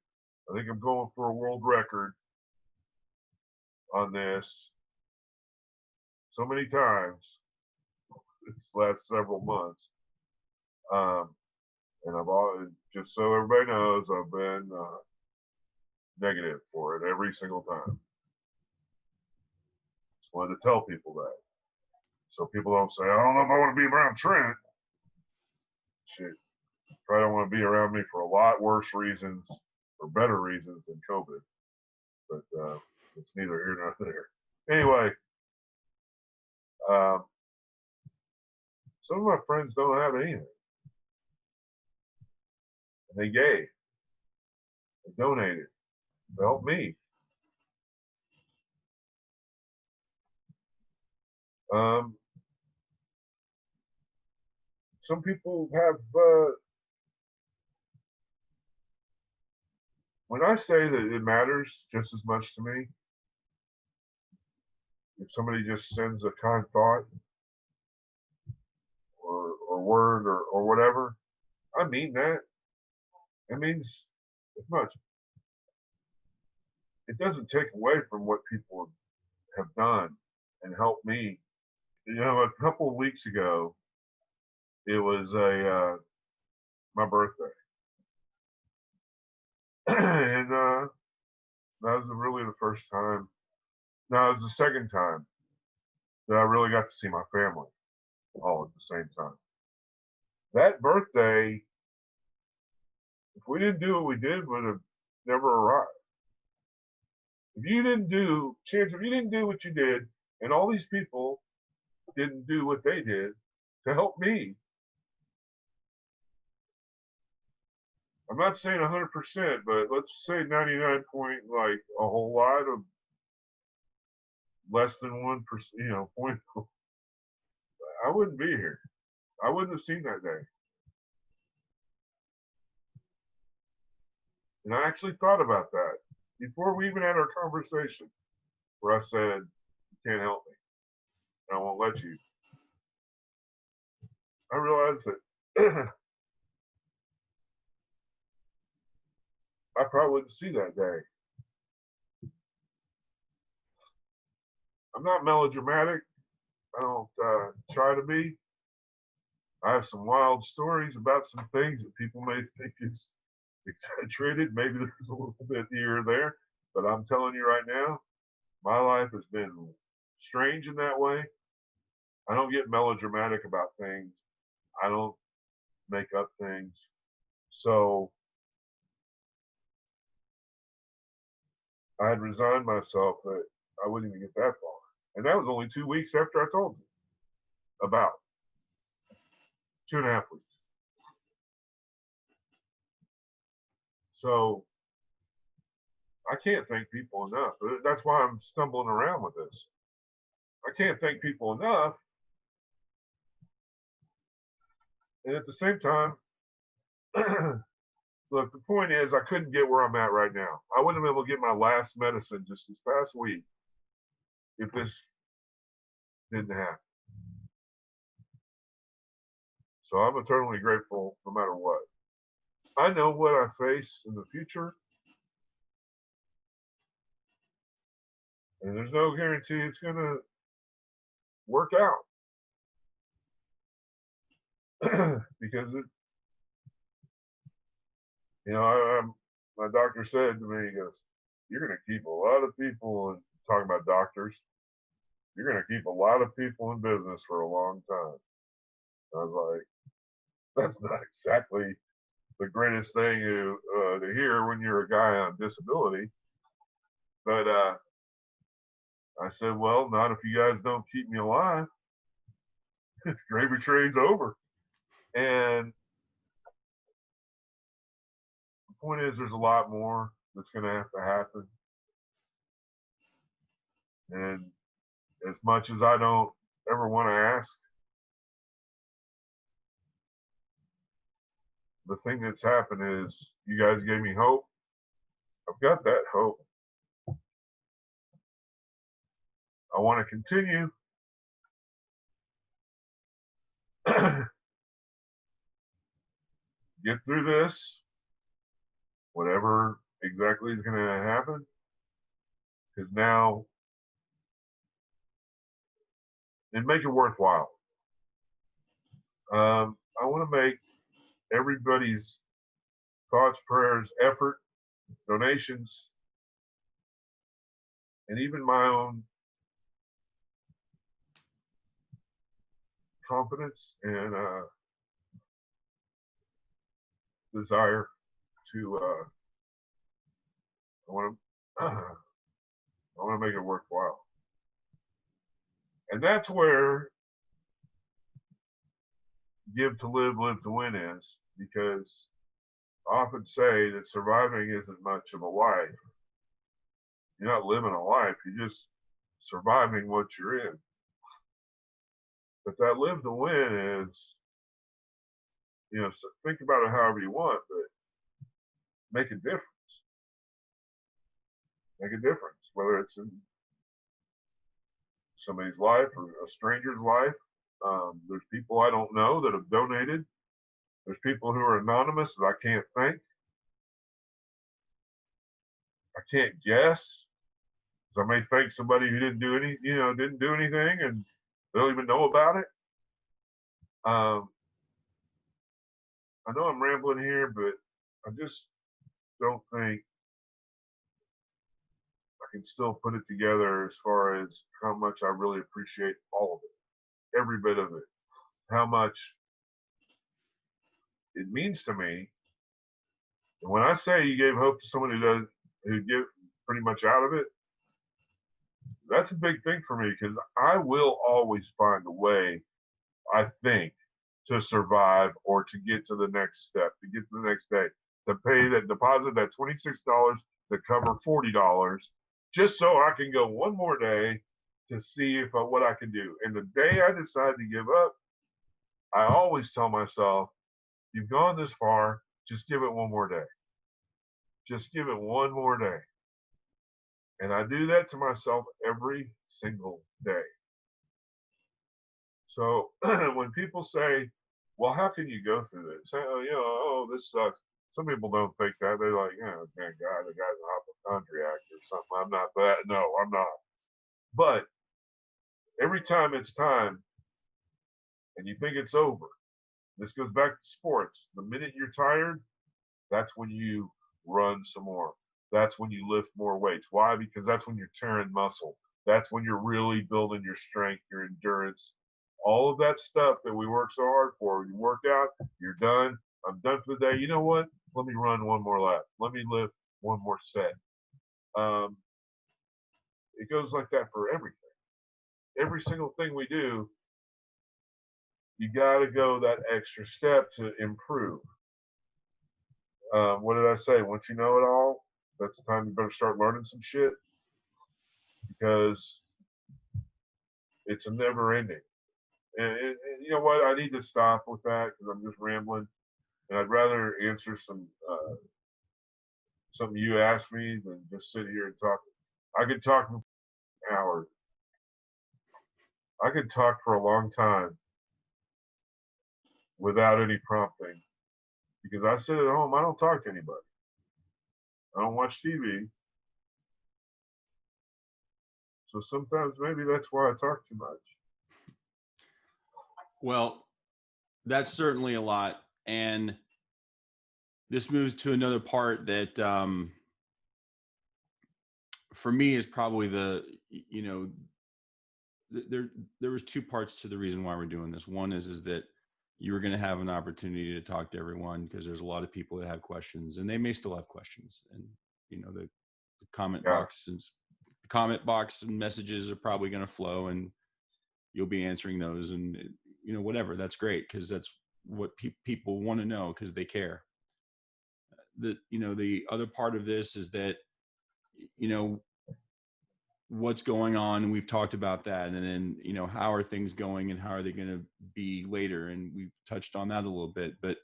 I think I'm going for a world record on this so many times this last several months. And I've always, just so everybody knows, I've been negative for it every single time. Just wanted to tell people that. So people don't say, I don't know if I want to be around Trent. Shit. Probably don't want to be around me for a lot worse reasons or better reasons than COVID. But it's neither here nor there. Anyway, some of my friends don't have anything. And they gave. They donated to help me. Some people have, when I say that it matters just as much to me, if somebody just sends a kind thought or word or whatever, I mean that. It means as much. It doesn't take away from what people have done and helped me. You know, a couple of weeks ago, it was my birthday. And that was really the first time. No, it was the second time that I really got to see my family all at the same time. That birthday, if we didn't do what we did, would have never arrived. If you didn't do, Chance, if you didn't do what you did, and all these people didn't do what they did to help me, I'm not saying 100%, but let's say 99 point, like a whole lot of less than 1%, you know, point. I wouldn't be here. I wouldn't have seen that day. And I actually thought about that before we even had our conversation, where I said, you can't help me. I won't let you. I realized that I probably wouldn't see that day. I'm not melodramatic. I don't try to be. I have some wild stories about some things that people may think is exaggerated. Maybe there's a little bit here or there. But I'm telling you right now, my life has been strange in that way. I don't get melodramatic about things. I don't make up things. So I had resigned myself that I wouldn't even get that far. And that was only 2 weeks after I told you about. 2.5 weeks. So I can't thank people enough. That's why I'm stumbling around with this. I can't thank people enough. And at the same time, look, the point is I couldn't get where I'm at right now. I wouldn't have been able to get my last medicine just this past week if this didn't happen. So I'm eternally grateful no matter what. I know what I face in the future. And there's no guarantee it's going to work out. Because it, you know, my doctor said to me, he goes, "You're going to keep a lot of people," and talking about doctors, "you're going to keep a lot of people in business for a long time." I was like, that's not exactly the greatest thing to hear when you're a guy on disability. But I said, well, not if you guys don't keep me alive. The gravy train's over. And the point is, there's a lot more that's going to have to happen. And as much as I don't ever want to ask, the thing that's happened is you guys gave me hope. I've got that hope. I want to continue. Get through this, whatever exactly is going to happen, because now, and make it worthwhile. I want to make everybody's thoughts, prayers, effort, donations, and even my own confidence and desire to I want to make it worthwhile. And that's where give to live, live to win is, because I often say that surviving isn't much of a life. You're not living a life, you're just surviving what you're in. But that live to win is, you know, so think about it however you want, but make a difference. Make a difference, whether it's in somebody's life or a stranger's life. There's people I don't know that have donated. There's people who are anonymous that I can't thank. I can't guess. So I may thank somebody who didn't do anything, and they don't even know about it. I know I'm rambling here, but I just don't think I can still put it together as far as how much I really appreciate all of it, every bit of it, how much it means to me. And when I say you gave hope to someone who give pretty much out of it, that's a big thing for me, because I will always find a way, I think, to survive or to get to the next step, to get to the next day, to pay that deposit, that $26 to cover $40, just so I can go one more day to see what I can do. And the day I decide to give up, I always tell myself, you've gone this far, just give it one more day. Just give it one more day. And I do that to myself every single day. So when people say, well, how can you go through this? This sucks. Some people don't think that. They're like, oh, man, God, the guy's a hypochondriac or something. I'm not that. No, I'm not. But every time it's time and you think it's over, this goes back to sports. The minute you're tired, that's when you run some more. That's when you lift more weights. Why? Because that's when you're tearing muscle. That's when you're really building your strength, your endurance, all of that stuff that we work so hard for. You work out, you're done. I'm done for the day. You know what? Let me run one more lap. Let me lift one more set. It goes like that for everything. Every single thing we do, you got to go that extra step to improve. What did I say? Once you know it all, that's the time you better start learning some shit, because it's a never ending. And you know what? I need to stop with that because I'm just rambling. And I'd rather answer something you asked me than just sit here and talk. I could talk for an hour. I could talk for a long time without any prompting, because I sit at home. I don't talk to anybody. I don't watch TV. So sometimes maybe that's why I talk too much. Well, that's certainly a lot. And this moves to another part that for me is probably there was two parts to the reason why we're doing this. One is that you were going to have an opportunity to talk to everyone, because there's a lot of people that have questions, and they may still have questions. And the comment box and messages are probably going to flow, and you'll be answering those, and whatever. That's great, because that's what people want to know, because they care. The other part of this is that what's going on, and we've talked about that, and then how are things going and how are they going to be later, and we've touched on that a little bit. But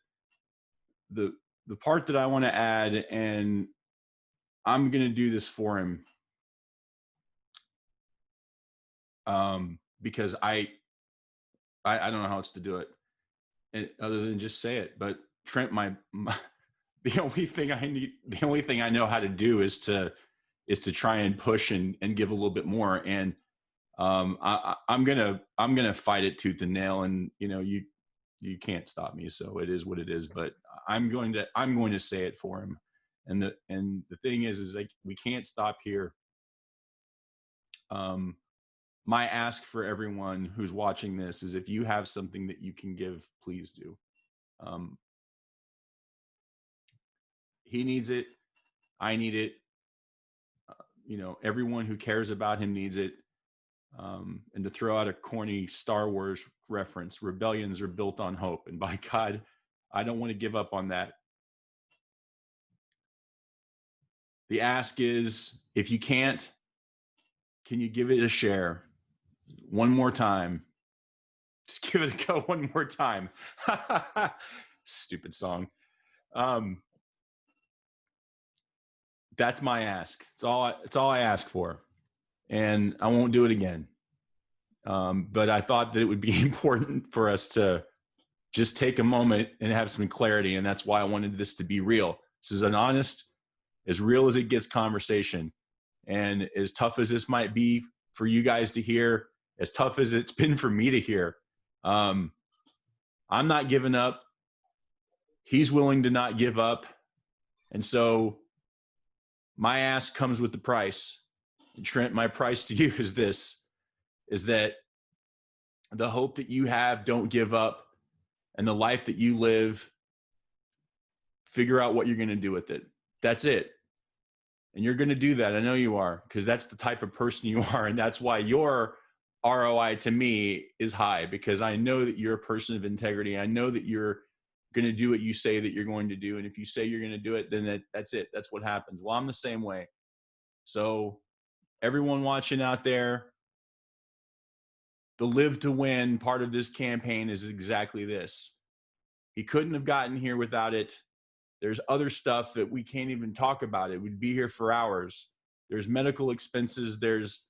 the part that I want to add, and I'm going to do this for him, because I don't know how else to do it, other than just say it. But Trent, the only thing I know how to do is to try and push and give a little bit more. And I'm gonna fight it tooth and nail, and you can't stop me. So it is what it is. But I'm going to say it for him. And the thing is like, we can't stop here. My ask for everyone who's watching this is, if you have something that you can give, please do. He needs it. I need it. Everyone who cares about him needs it. And to throw out a corny Star Wars reference, rebellions are built on hope. And by God, I don't want to give up on that. The ask is, if you can't, can you give it a share? One more time. Just give it a go one more time. Stupid song. That's my ask. It's all I ask for. And I won't do it again. But I thought that it would be important for us to just take a moment and have some clarity. And that's why I wanted this to be real. This is an honest, as real as it gets conversation. And as tough as this might be for you guys to hear, as tough as it's been for me to hear, I'm not giving up. He's willing to not give up. And so my ask comes with the price. And Trent, my price to you is this, is that the hope that you have, don't give up. And the life that you live, figure out what you're going to do with it. That's it. And you're going to do that. I know you are, because that's the type of person you are. And that's why your ROI to me is high, because I know that you're a person of integrity. I know that you're going to do what you say that you're going to do. And if you say you're going to do it, then that's it. That's what happens. Well, I'm the same way. So everyone watching out there, the live to win part of this campaign is exactly this. He couldn't have gotten here without it. There's other stuff that we can't even talk about. It would be here for hours. There's medical expenses. There's,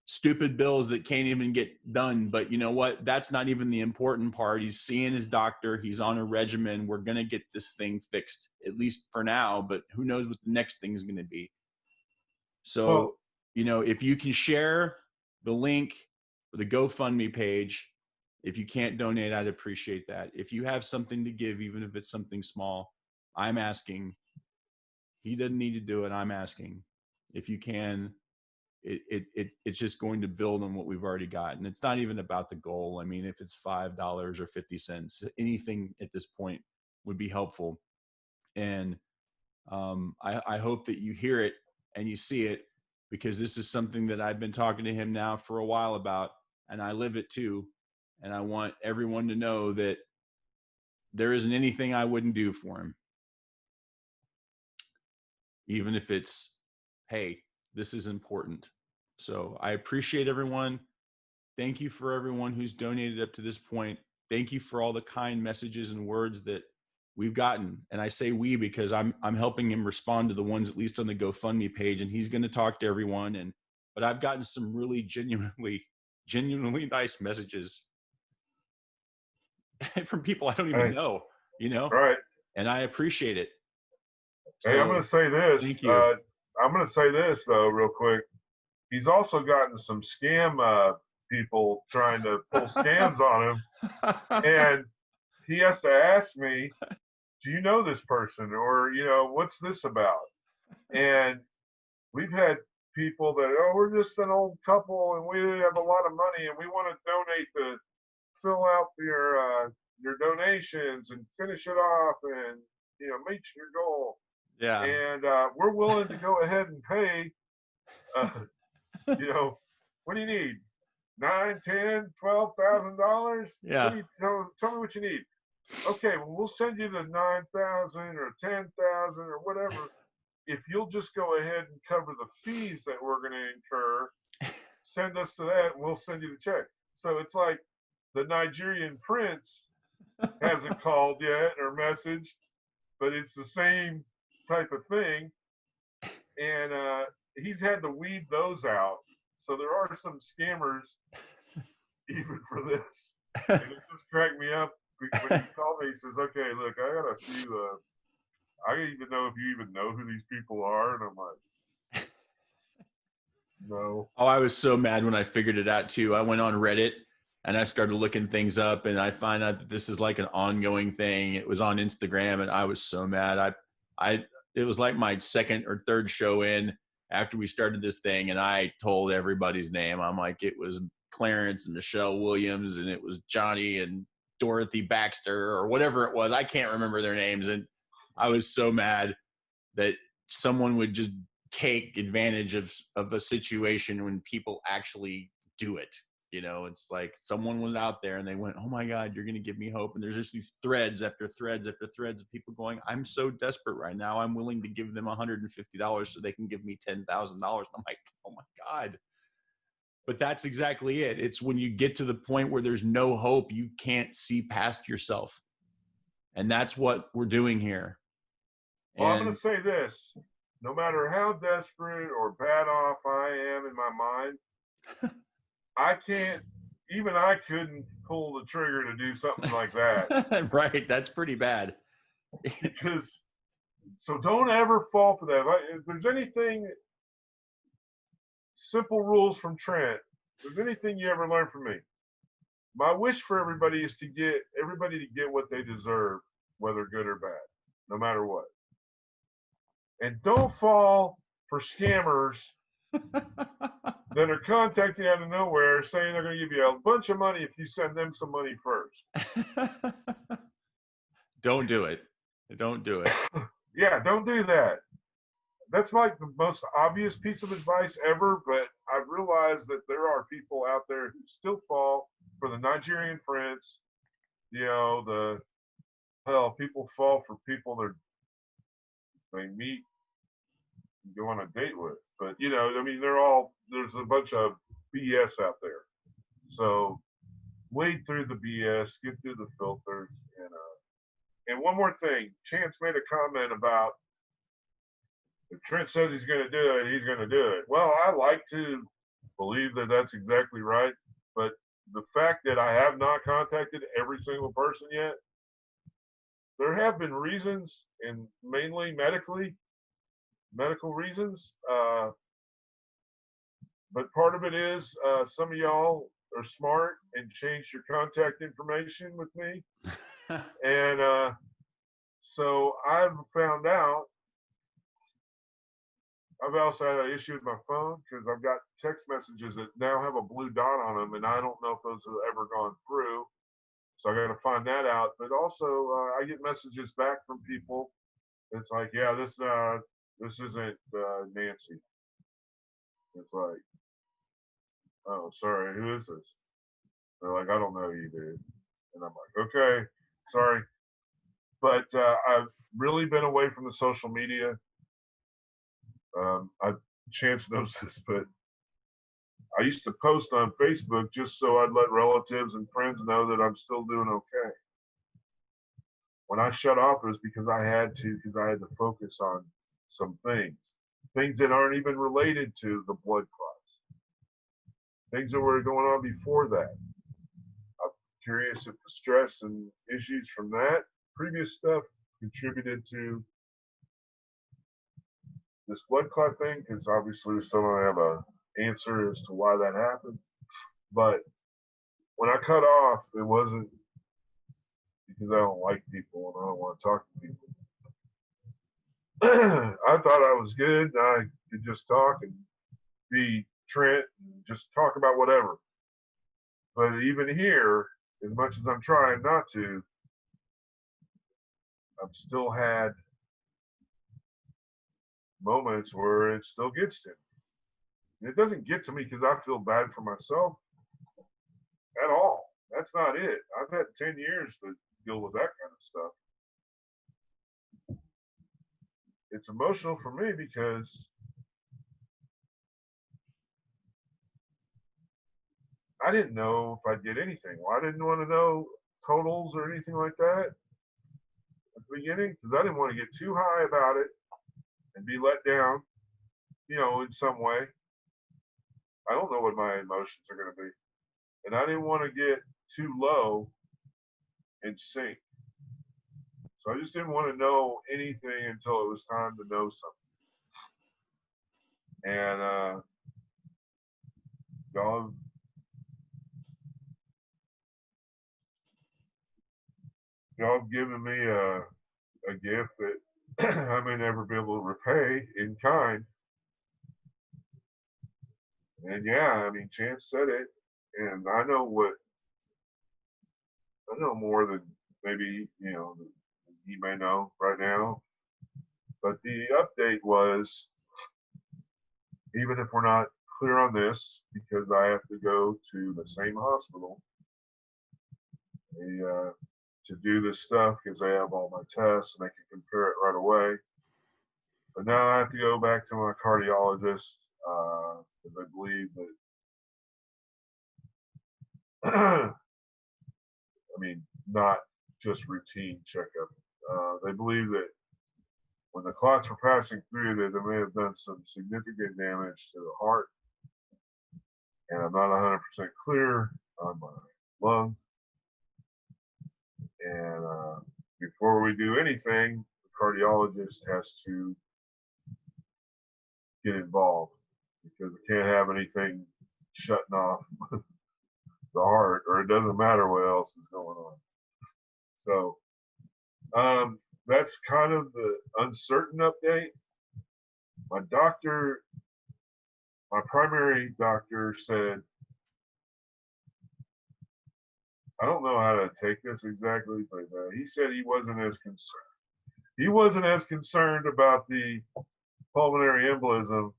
stupid bills that can't even get done. But you know what? That's not even the important part. He's seeing his doctor. He's on a regimen. We're going to get this thing fixed, at least for now, but who knows what the next thing is going to be. So, if you can share the link for the GoFundMe page, if you can't donate, I'd appreciate that. If you have something to give, even if it's something small, I'm asking. He doesn't need to do it. I'm asking. If you can, it's just going to build on what we've already got. And it's not even about the goal. If it's $5 or 50 cents, anything at this point would be helpful. And I hope that you hear it and you see it, because this is something that I've been talking to him now for a while about, and I live it too. And I want everyone to know that there isn't anything I wouldn't do for him. Even if it's, hey, this is important. So I appreciate everyone. Thank you for everyone who's donated up to this point. Thank you for all the kind messages and words that we've gotten. And I say we because I'm helping him respond to the ones at least on the GoFundMe page, and he's going to talk to everyone. But I've gotten some really genuinely nice messages from people I don't even know, Right. and I appreciate it. Hey, So, I'm going to say this. Thank you. I'm going to say this though, real quick. He's also gotten some scam people trying to pull scams on him, and he has to ask me, "Do you know this person?" or "What's this about?" And we've had people that, "Oh, we're just an old couple and we have a lot of money and we want to donate to fill out your donations and finish it off and meet your goal." Yeah. And we're willing to go ahead and pay. What do you need? $9, $10, $12,000? Yeah. What do you tell me what you need? Okay, well, we'll send you the 9,000 or 10,000 or whatever. If you'll just go ahead and cover the fees that we're going to incur, send us to that, and we'll send you the check. So it's like the Nigerian prince hasn't called yet or messaged, but it's the same type of thing. And he's had to weed those out. So there are some scammers even for this. And it just cracked me up when he called me. He says, "Okay, look, I got a few. I don't even know if you even know who these people are." And I'm like, "No." Oh, I was so mad when I figured it out too. I went on Reddit and I started looking things up, and I find out that this is like an ongoing thing. It was on Instagram, and I was so mad. It was like my second or third show in after we started this thing, and I told everybody's name. I'm like, it was Clarence and Michelle Williams, and it was Johnny and Dorothy Baxter or whatever it was. I can't remember their names. And I was so mad that someone would just take advantage of a situation when people actually do it. It's like someone was out there and they went, "Oh my God, you're going to give me hope." And there's just these threads after threads after threads of people going, "I'm so desperate right now. I'm willing to give them $150 so they can give me $10,000. I'm like, oh my God. But that's exactly it. It's when you get to the point where there's no hope, you can't see past yourself. And that's what we're doing here. Well, I'm going to say this. No matter how desperate or bad off I am in my mind, I couldn't pull the trigger to do something like that. Right. That's pretty bad. So don't ever fall for that. If there's anything, simple rules from Trent, if there's anything you ever learn from me, my wish for everybody is to get everybody to get what they deserve, whether good or bad, no matter what. And don't fall for scammers that are contacting you out of nowhere saying they're going to give you a bunch of money if you send them some money first. Don't do it. Don't do it. Yeah, don't do that. That's like the most obvious piece of advice ever, but I've realized that there are people out there who still fall for the Nigerian prince. People fall for people they meet and go on a date with. But there's a bunch of BS out there. So wade through the BS, get through the filters, and one more thing. Chance made a comment about if Trent says he's going to do it, he's going to do it. Well, I like to believe that that's exactly right, but the fact that I have not contacted every single person yet, there have been reasons, and mainly medical reasons. But part of it is some of y'all are smart and changed your contact information with me. And so I've found out. I've also had an issue with my phone because I've got text messages that now have a blue dot on them, and I don't know if those have ever gone through. So I got to find that out. But also, I get messages back from people. It's like, yeah, this isn't Nancy. It's like, oh, sorry, who is this? They're like, I don't know you, dude. And I'm like, okay, sorry. But I've really been away from the social media. Chance knows this, but I used to post on Facebook just so I'd let relatives and friends know that I'm still doing okay. When I shut off, it was because I had to focus on some things that aren't even related to the blood clots, things that were going on before that. I'm curious if the stress and issues from that previous stuff contributed to this blood clot thing, because obviously we still don't have an answer as to why that happened. But when I cut off, it wasn't because I don't like people and I don't want to talk to people. I thought I was good and I could just talk and be Trent and just talk about whatever. But even here, as much as I'm trying not to, I've still had moments where it still gets to me. It doesn't get to me because I feel bad for myself at all. That's not it. I've had 10 years to deal with that kind of stuff. It's emotional for me because I didn't know if I'd get anything. Well, I didn't want to know totals or anything like that at the beginning because I didn't want to get too high about it and be let down, in some way. I don't know what my emotions are going to be. And I didn't want to get too low and sink. So I just didn't want to know anything until it was time to know something. And y'all have given me a gift that I may never be able to repay in kind. And yeah, I mean, Chance said it, and I know more than maybe, he may know right now. But the update was, even if we're not clear on this, because I have to go to the same hospital to do this stuff because they have all my tests and they can compare it right away. But now I have to go back to my cardiologist because I believe that, I mean, not just routine checkup. They believe that when the clots were passing through, that they may have done some significant damage to the heart. And I'm not 100% clear on my lungs. And before we do anything, the cardiologist has to get involved because we can't have anything shutting off the heart, or it doesn't matter what else is going on. So that's kind of the uncertain update. My primary doctor said, I don't know how to take this exactly, but he said he wasn't as concerned. He wasn't as concerned about the pulmonary embolism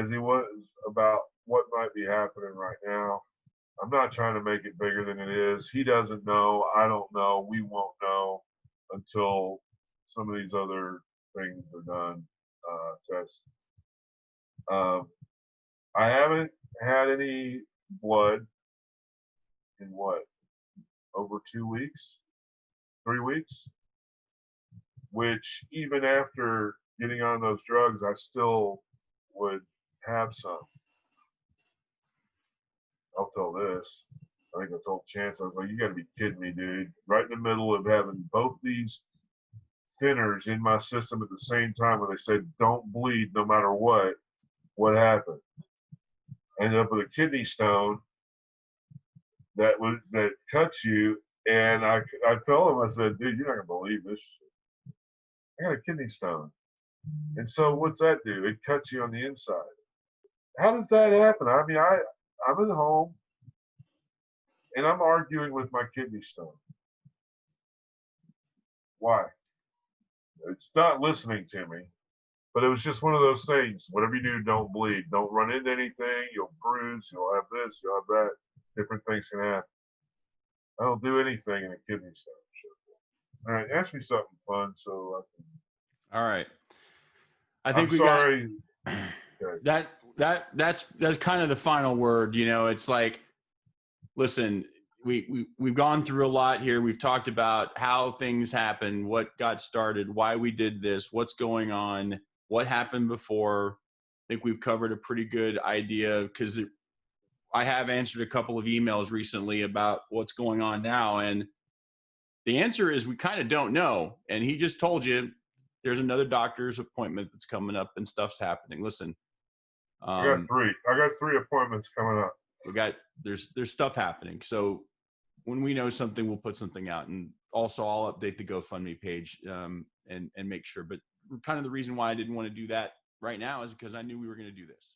as he was about what might be happening right now. I'm not trying to make it bigger than it is. He doesn't know. I don't know. We won't know until some of these other things are done, tests. I haven't had any blood in over 2 weeks, 3 weeks, which even after getting on those drugs, I still would have some. I'll tell this. I think I told Chance, I was like, you got to be kidding me, dude. Right in the middle of having both these thinners in my system at the same time when they said, don't bleed no matter what happened? I ended up with a kidney stone that cuts you. And I told him, I said, dude, you're not going to believe this shit. I got a kidney stone. And so what's that do? It cuts you on the inside. How does that happen? I mean, I'm at home and I'm arguing with my kidney stone. Why? It's not listening to me, but it was just one of those things. Whatever you do, don't bleed. Don't run into anything. You'll bruise. You'll have this. You'll have that. different things can happen. I don't do anything in a kidney stone. All right, ask me something fun so I can. All right. I I'm think we got sorry. Okay. that's kind of the final word. You know, it's like, listen, we've gone through a lot here. We've talked about how things happen, what got started, why we did this, what's going on, what happened before. I think we've covered a pretty good idea, because I have answered a couple of emails recently about what's going on now, and the answer is we kind of don't know. And he just told you there's another doctor's appointment that's coming up and stuff's happening. Listen, I got three. I got 3 appointments coming up. there's stuff happening. So when we know something, we'll put something out, and also I'll update the GoFundMe page and make sure. But kind of the reason why I didn't want to do that right now is because I knew we were going to do this.